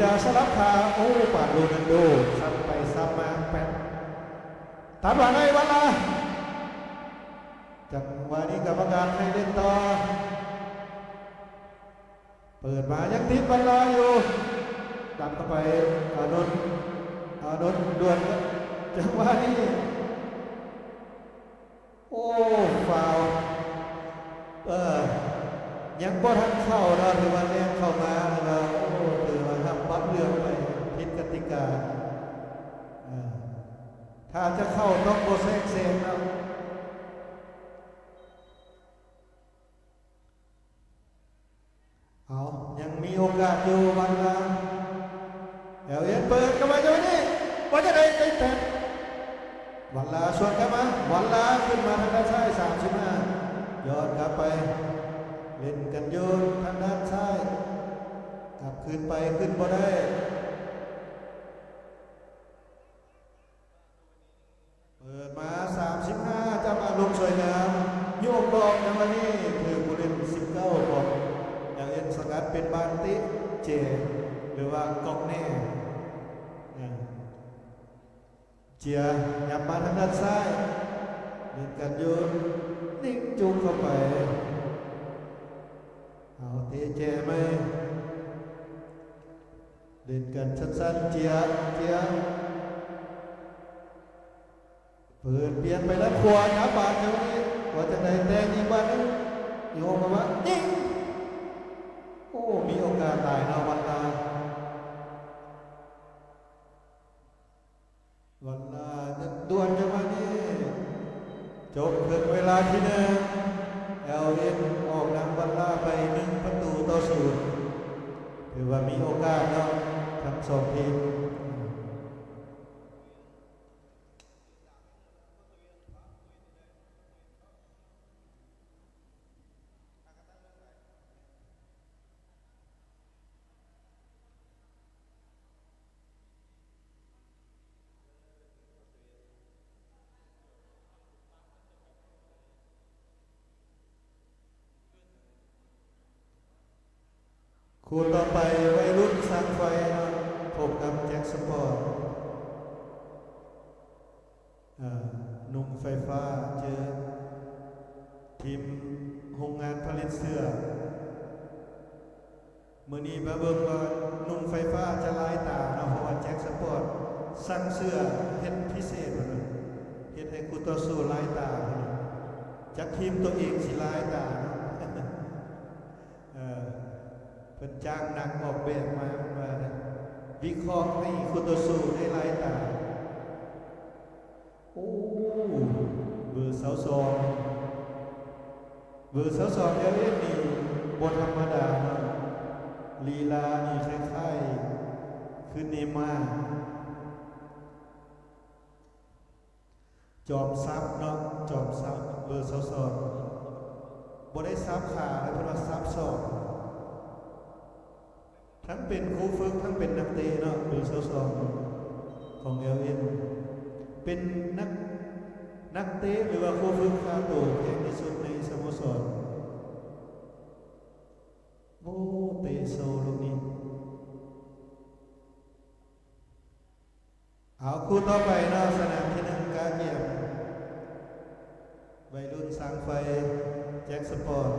ดาสลับขาโอ้ปาดโรนัลโดซ้ำไปซ้ำมาแปดตัดว่าไงวันละจังหวะนี้กรรมการให้เล่นต่อเปิดมายังติดวันละอยู่ดันเข้าไปอานนท์ด่วนจังหวะนี้โอ้ฟาวยังบ่ทันเข้าเราถือว่าแรงเข้ามาเราถือว่าทำปั๊บเรื่องไปผิดกติกาถ้าจะเข้าต้องโบเซ็กเซนนะเอายังมีโอกาสอยู่วันละเอลเอ็นเปิดเข้ามาจังหวะนี้วันจะได้แตะวันละส่วนกันมาวันละขึ้นมาทางด้านซ้าย35ย้อนกลับไปเล่นกันโยนทางด้านซ้ายกลับขึ้นไปขึ้นบ่ได้เปิดมา35จะมาลงสวยงามโยกดอกในวันนี้คือผู้เล่น19บอกอย่างเอ็นสกัดเป็นบานติเจหรือว่ากอกแน่เจียยับมาทางด้านซ้ายเล่นกันโยนนิ่งจุกเข้าไปเอาเตะเจไหมเล่นกันสั้นๆเจีย เปิดเปลี่ยนไปแล้วขวาหน้าบาดเจ้านี้ว่าจะได้แดงอีกบ้านนึงโยมมาว่ายิงโอ้มีโอกาสตายนาวันลาวันลาด่วนจังหวะนี้จบครึ่งเวลาที่หนึ่งLN ออกนำวันลาไป1-0ถือว่ามีโอกาสเนาะทั้งสองทีมคู่ต่อไปวัยรุ่นสร้างไฟนะพบกับแจ็คสปอร์ตหนุ่มไฟฟ้าเจอทีมโรงงานผลิตเสื้อมื่อนี้มาเบิ่งว่าหนุ่มไฟฟ้าจะลายตาเนาะเพราะว่าแจ็คสปอร์ตสร้างเสื้อเฮ็ดพิเศษเลยเฮ็ดให้คู่ต่อสู้ลายตาจากทีมตัวเองสิลายตาเป็นจ้างนักออกแบบมาวิเคราะห์ให้คู่ต่อสู้ได้ลายตาโอ้เบอร์เสาสองเอลเอสนี่บนธรรมดาเนาะลีลานี่คล้ายๆคือเนม่าจอมซับเนาะจอมซับเบอร์เสาสองบ่ได้ซับขาเลยเพราะว่าซับศอกทั้งเป็นครูฝึกทั้งเป็นนักเตะเนาะเบอร์เสาสองของเอลเอสเป็นนักเตะหรือว่าครูฝึกค่าตัวแพงที่สุดในสโมสรโอ้เตะโซลูกนี้เอาคู่ต่อไปเนาะสนามที่หนึ่งกาเกียมวัยรุ่นสร้างไฟแจ็คสปอร์ต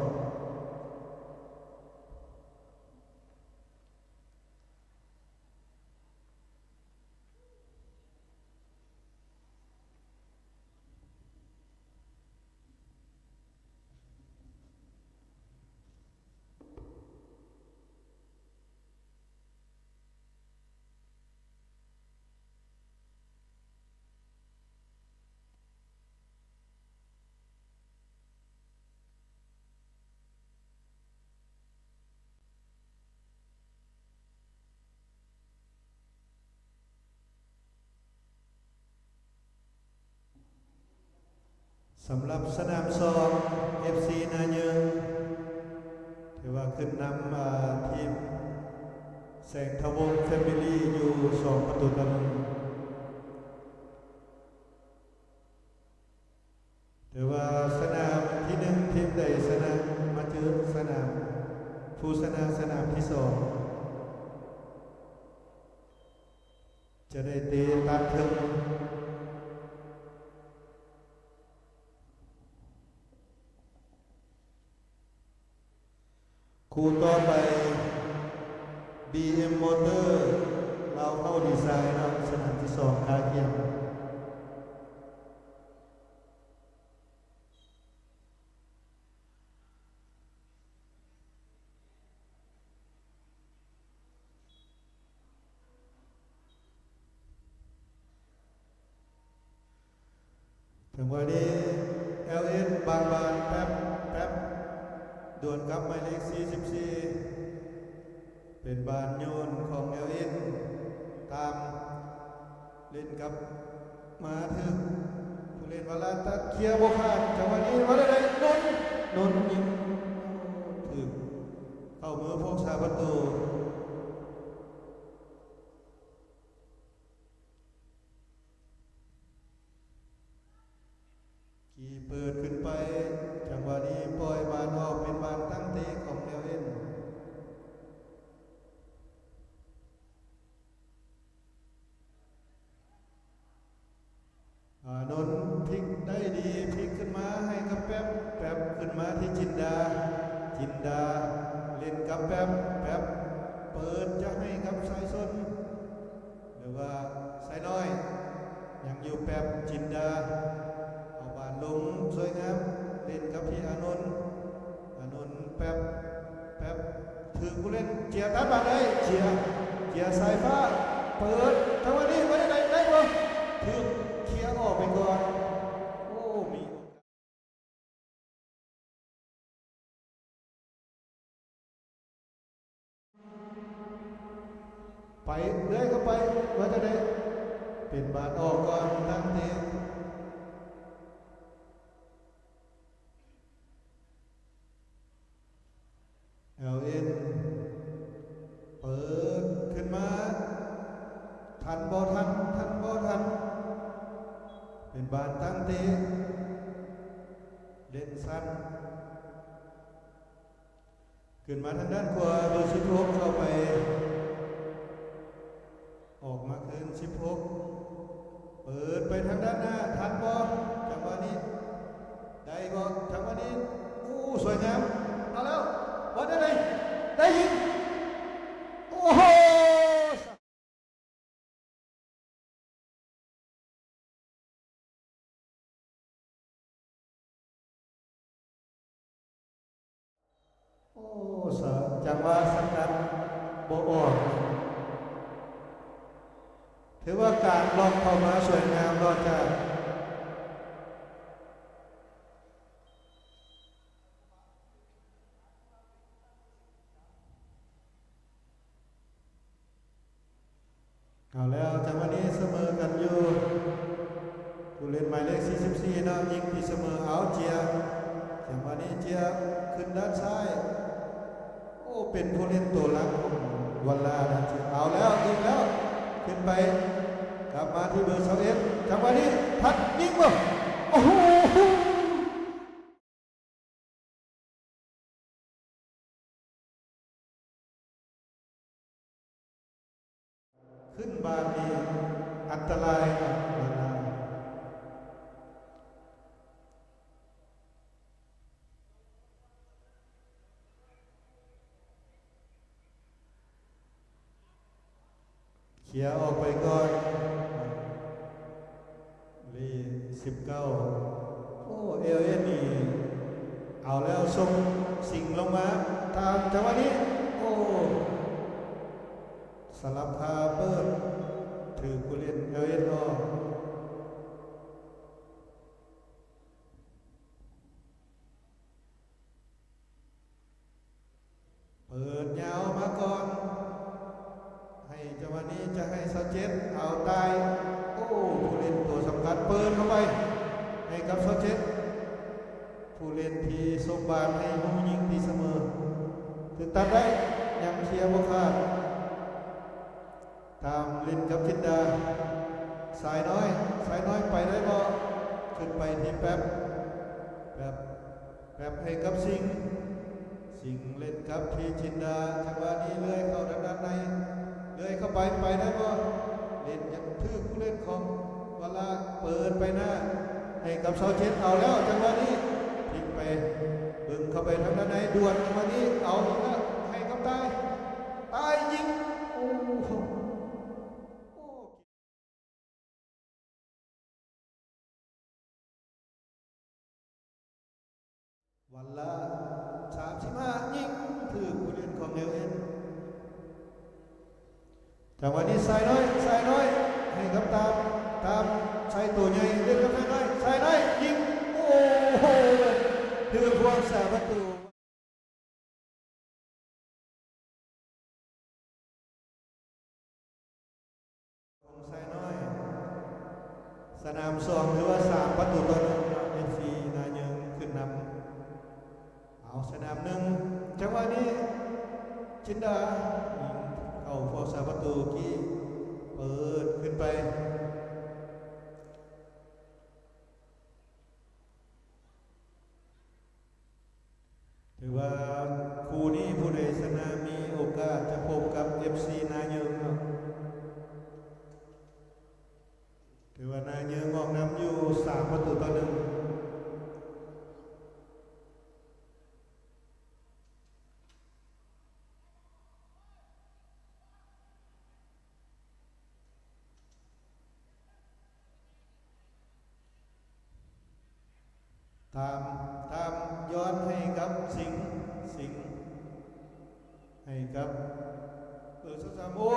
สำหรับสนามซ้อม FC นาเยิงถือว่าขึ้นนำทีมแสงทวงแฟมิลี่อยู่2-1ถือว่าสนามที่หนึ่งทีมใดสนามมาเจอสนามผู้ชนะสนามที่2จะได้เตะตัดถึงคู่ต่อไป BM Motor เราเข้าดีไซน์นะสนามที่2คาเกียมถึงวันนี้ LN บางบานแป๊บด่วนกับหมายเลข44เป็นบานโยนของ LN ตามเล่นกับมาถึงผู้เล่นวาลาตัดเคลียร์บกขาดจังหวะนี้มาได้นนยิงถึงเข้ามือพวกชาประตูขี่เปิดขึ้นไปจังหวะนี้ปล่อยบานออกเป็นบานตั้งเตะของเอลเอนนนพลิกได้ดีพลิกขึ้นมาให้กับแป๊บขึ้นมาที่จินดาเล่นกับแป๊บเปิดจะให้กับสายส้นหรือว่าสายน้อยยังอยู่ ป๊บจินดาเอาบานลงสวยงามเล่นกับพี่อานนท์แป๊บถือผู้เล่นเจียตัดบาเลยเจียสายฟ้าเปิดจังหวะนี้ไม่ได้บ่ถือเคลียร์ออกไปก่อนโอ้มีไปเรื่อยเข้าไปว่าจะได้เป็นบาดออกก่อนตั้งเตะLN เปิดขึ้นมาทันบ่ทันเป็นบานตั้งเตะเล่นสั้นขึ้นมาทางด้านขวาเบอร์16เข้าไปออกมาคืน16เปิดไปทางด้านหน้าทันบ่จังหวะนี้ได้บ่จังหวะนี้สวยงามเอาแล้ววัดได้เลยได้ยิงโอ้โหจังหวะสกัดโบออกถือว่าการล็อกเข้ามาสวยงามรอดจากเอาแล้วจังหวะนี้เสมอกันอยู่ผู้เล่นหมายเลข44นะยิงตีเสมอเอาเจียจังหวะนี้เจียขึ้นด้านซ้ายเป็นผู้เล่นตัวหลักของวันลานะเจียเอาแล้วยิงแล้วขึ้นไปกลับมาที่เบอร์21จังหวะนี้พัดยิงบ่โอ้โหขึ้นบานนี้อันตรายครับวันลาเคลียร์ออกไปก่อนลี19LN นี่เอาแล้วส่งสิ่งลงมาตามจังหวะนี้สลับพาเปิดถือผู้เล่นLNออกเปิดยาวมาก่อนให้จังหวะนี้จะให้ซาเจตเอาตายผู้เล่นตัวสำคัญเปิดเข้าไปให้กับซาเจตผู้เล่นที่ส่งบาลให้ผู้ยิงที่เสมอถึงตัดได้ยังเชียร์บ่ขาดตามเล่นกับจินดาสายน้อยไปได้บ่ขึ้นไปที่แป๊บให้กับสิงเล่นกับที่จินดาจังหวะนี้เลื่อยเข้าด้านในเลื่อยเข้าไปได้บ่เล่นยังทื่อผู้เล่นของเวลาเปิดไปหน้าให้กับเซาเจ็ดเอาแล้วจังหวะนี้ทิ้งไปบึงเข้าไปทางด้านในด่วนจังหวะนี้เอาแล้วให้กับตายยิงวันละ35ยิงถือผู้เล่นของLNจังหวะนี้สายน้อยให้กับตามใช้ตัวใหญ่เล่นกับสายน้อยยิงโอ้โหถือพวงสาประตูของสายน้อยสนาม2ถือว่า3ประตูต่อ1 FC นาเยิงขึ้นนำเอาสนาม1จังหวะนี้จินดาเข้าพวงสาประตูกี้เปิดขึ้นไปถือว่าคู่นี้ผู้ใดชนะมีโอกาสจะพบกับ FC นาเยิงถือว่านาเยิงออกนำอยู่3ประตูต่อ1 ามตามย้อนให้กับสิงให้กับสักสามโอ้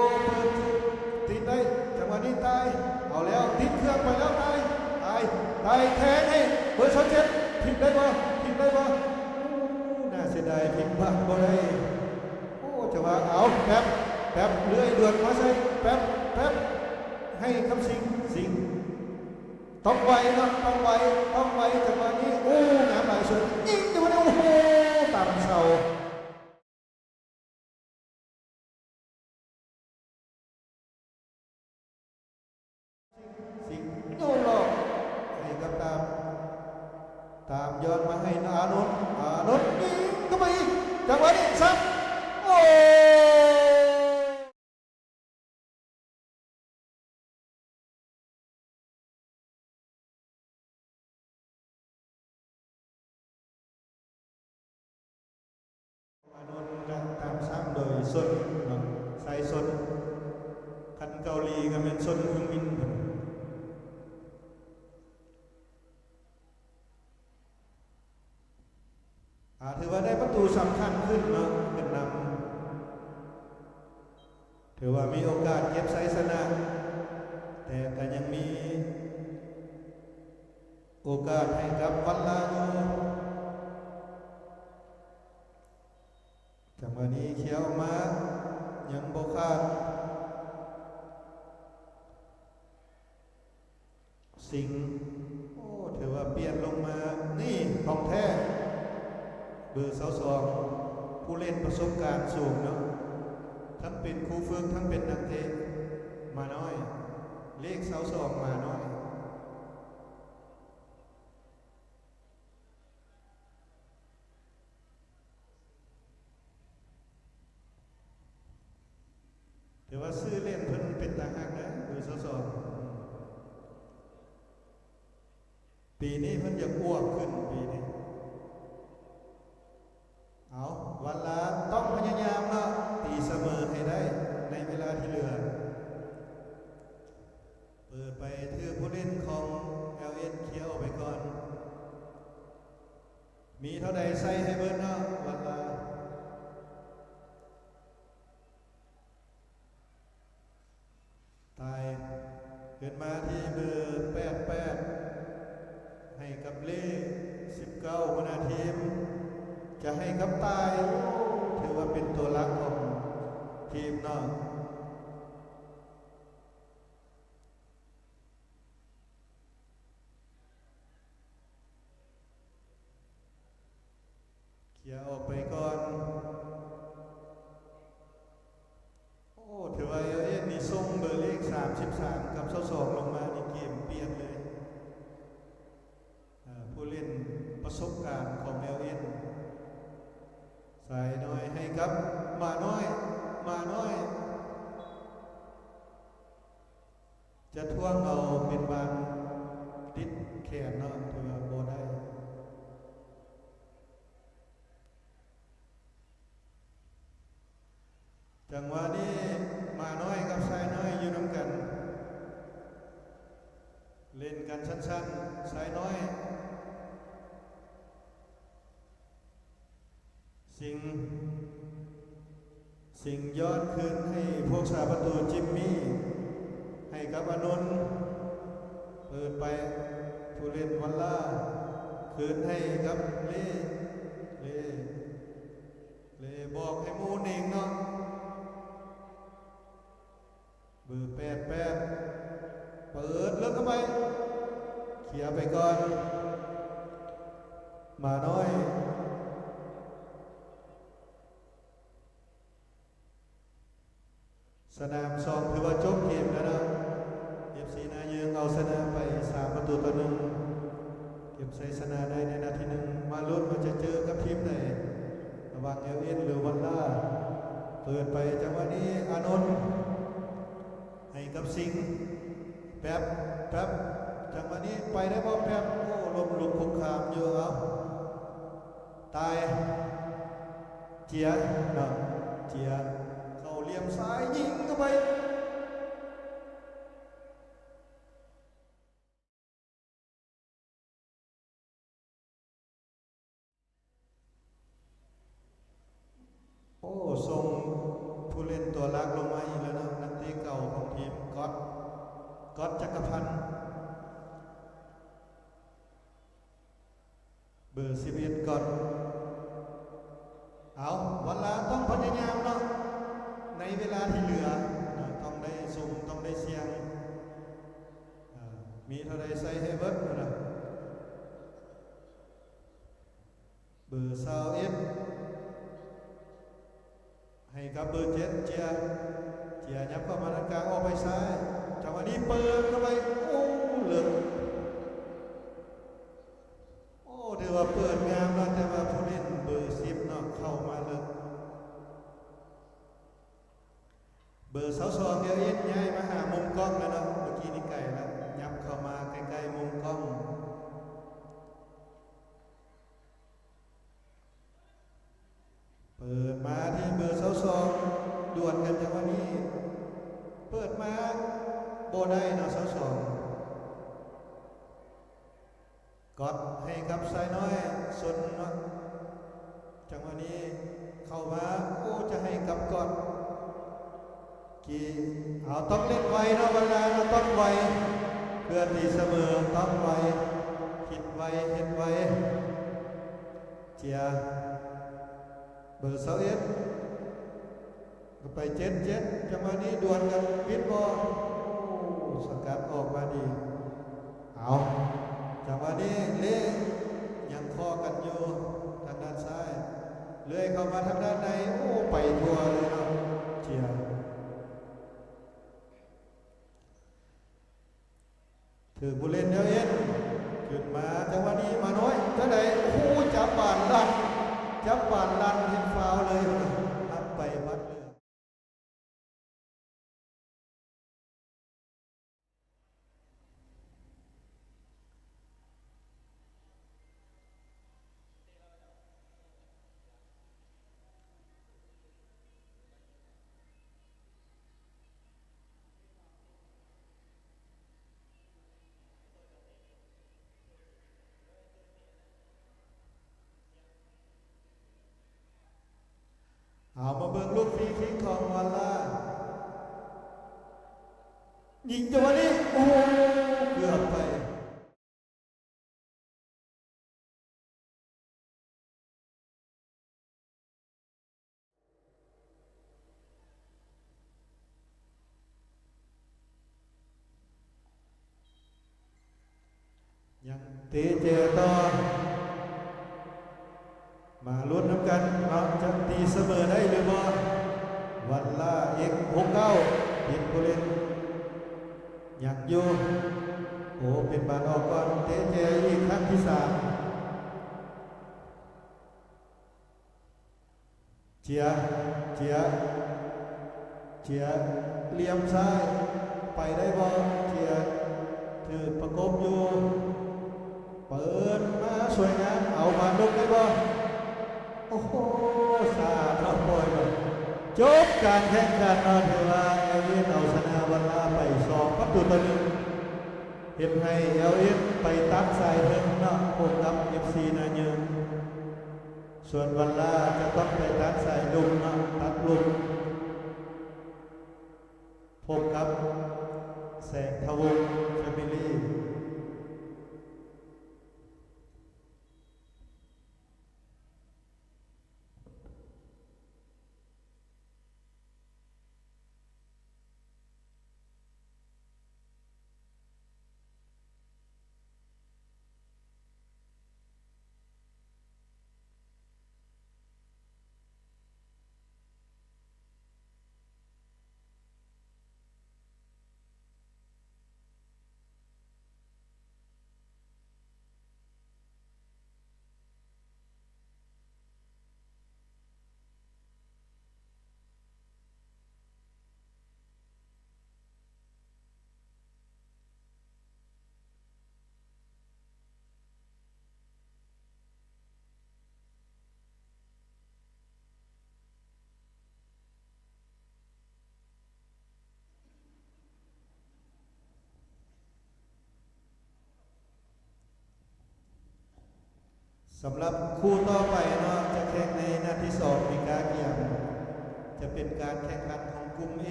ติดได้จังหวะนี้ตายเอาแล้วติดเครื่องไปแล้วตายแทงให้เบอร์17พิมพ์ได้บ่น่าเสียดายพิมพ์บ้างบ่ได้โอ้จังหวะเอาแป๊บเลื่อยด่วนมาใส่แป๊บให้กับสิงต้องไวนะต้องไวจังหวะนี้โอ้งามหลายสุดยิงจังหวะนี้โอ้โหตามเสาสิงโยนหลอกให้กับตามย้อนมาให้อานนท์ยิงเข้าไปอีกจังหวะนี้ซ้ำโอ้อานนท์ตามซ้ำโดยสดใส่สดคันเกาหลีก็เป็นสดฮึงมินถือว่าได้ประตูสำคัญขึ้นเนาะเป็นนำถือว่ามีโอกาสเก็บชัยชนะแต่ก็ยังมีโอกาสให้กับวันลาอยู่จังหวะนี้เขียวมายังบ่คาดสิงโอ้ถือว่าเปลี่ยนลงมานี่ของแท้เบอร์22ผู้เล่นประสบการณ์สูงเนาะทั้งเป็นครูฝึกทั้งเป็นนักเตะมาน้อยเลข22มาน้อยแต่ว่าชื่อเล่นเพิ่นเป็นต่างหากนะเบอร์22ปีนี้เพิ่นอยากอ้วกขึ้นปีนี้เอาวันละต้องพยายามเนาะตีเสมอให้ได้ในเวลาที่เหลือเปิดไปถือผู้เล่นของ LN เคี้ยวไปก่อนมีเท่าใดใส่ให้เบิร์นเนาะวันละตายเกิดมาที่เบอร์88ให้กับเล่19หัวหน้าทีมจะให้กับตายถือว่าเป็นตัวหลักของทีมเนาะเขี่ยออกไปก่อนโอ้ถือว่านี่ส่งเบอร์เลข33กับ22ลงมาในเกมเปลี่ยนเลยผู้เล่นประสบการณ์ของ LNใส่น้อยให้กับมาน้อยจะท่วงเอาเป็นบานติดแขนเนาะถือว่าโบได้จังหวะนี้มาน้อยกับชายน้อยอยู่น้ำกันเล่นกันสั้นๆชายน้อยสิ่งย้อนคืนให้พวกสาประตูจิมมี่ให้กับอนุนเปิดไปผู้เล่นวันล่าคืนให้กับเล่บอกให้มูนเองเนาะเบอร์88เปิดเลิกเข้าไปเขี่ยไปก่อนมาน้อยสนาม2ถือว่าจบเกมแล้วนะ FC นาเยืองเอาชนะไป3-1เก็บชัยชนะได้ในนาที1มาลุ้นว่าจะเจอกับทีมไหนระหว่าง LN หรือวันล่าเปิดไปจังหวะนี้อานนท์ให้กับสิงแป๊บจังหวะนี้ไปได้บ่แป๊บโอ้ลมลุกคุกคามอยู่เอาตายเจียเนาะเจียเข้าเหลี่ยมซ้ายยิงเข้าไป ส่งผู้เล่นตัวรักลงมาอีกแล้วนะนักเตะเก่าของทีมก๊อตจักรพันธ์เบอร์11ก่อนเอาวันละต้องพยายามเนาะในเวลาที่เหลือต้องได้สุ่มต้องได้เสียงมีเท่าไรใส่ให้เบิร์ดนะเบอร์21ให้กับเบอร์7เจียยับเข้ามาทางกลางออกไปซ้ายจังหวะนี้เปิดเข้าไปเหลือถือว่าเปิดงามนะแต่ว่าผู้เล่นเบอร์10เนาะเข้ามาเลยเบอร์22เดี๋ยวเอ็ดย้ายมาหามุมกล้องแล้วเนาะเมื่อกี้นี่ไก่แล้วยับเข้ามาใกล้ๆมุมกล้องเปิดมาที่เบอร์22ด่วนกันจังหวะนี้เปิดมาโบได้เนาะ22กดให้กับสายน้อยส่วนเนาะจังหวะนี้เข้ามาจะให้กับกดกี่ต้องเล่นไวเนาะเวลาเราต้องไวเพื่อนที่เสมอต้องไวคิดไวเห็นไวเจียเบอร์21ก็ไปเจ็ดจังหวะนี้ดวลกันวิทบอลสกัดออกมาดีจังหวะนี้เล่ยังข้อกันอยู่ทางด้านซ้ายเลื่อยเข้ามาทางด้านในไปทัวเลยเนาะเจียถือผู้เล่นเดียวเองขึ้นมาจังหวะนี้มาน้อยเท่าไหร่จับบานดันเห็นฟาวเลยพัดไปพัดเลยมาเบิ่งลูกฟรีคิกของวันล่ายิงจังหวะนี้เกือบไปยังเตะเจต่อมาลุ้นน้ำกันเราจะตีเสมอได้หรือบ่วันล่า69ทีมผู้เล่นอยากอยู่เป็นบานออกก่อนเตะเจอีกครั้งที่3เจียเหลี่ยมซ้ายไปได้บ่เจียถือประกบอยู่เปิดมาสวยงามเอามาลุกได้บ่สาดเอาปล่อยมาจบการแข่งขันถือว่าเอลเอสเอาชนะวันลาไป2-1เห็นให้เอลเอสไปตัดสายเทิงเนาะพบกับ FC นาเยือนส่วนวันลาจะต้องไปตัดสายลุกเนาะตัดลุกพบกับแสงทวงแฟมิลี่สำหรับคู่ต่อไปเนาะจะแข่งในนัดที่2มีกาเกียม จะเป็นการแข่งขันของกลุ่ม A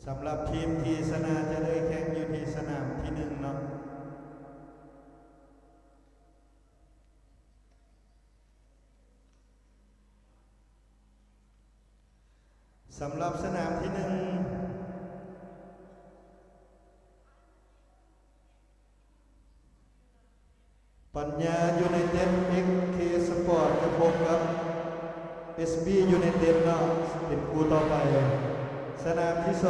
สำหรับทีมที่ชนะจะได้แข่งอยู่ที่สนามที่1เนาะสำหรับสนามที่1ปัญญายูไนเต็ด XK สปอร์ตจะพบกับ SB ยูไนเต็ดเนาะเป็นคู่ต่อไปสนามที่2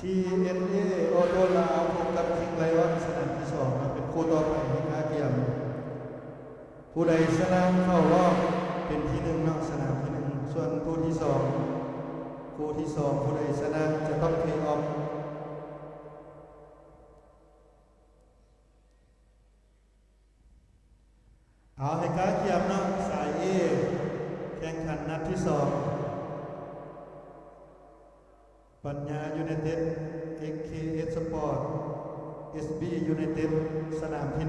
TNA โอโตลาวพบกับคิงไลออนสนามที่2เนาะเป็นคู่ต่อไปให้ค่าเกียมผู้ใดชนะเข้ารอบเป็นที่1เนาะสนามที่1ส่วนคู่ที่2ผู้ใดชนะจะต้องเพลย์ออฟเอาให้ค่าเกียมเนาะสาย A แข่งขันนัดที่2ปัญญายูไนเต็ด XKS Sport SB ยูไนเต็ดสนามที่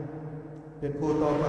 1เป็นคู่ต่อไป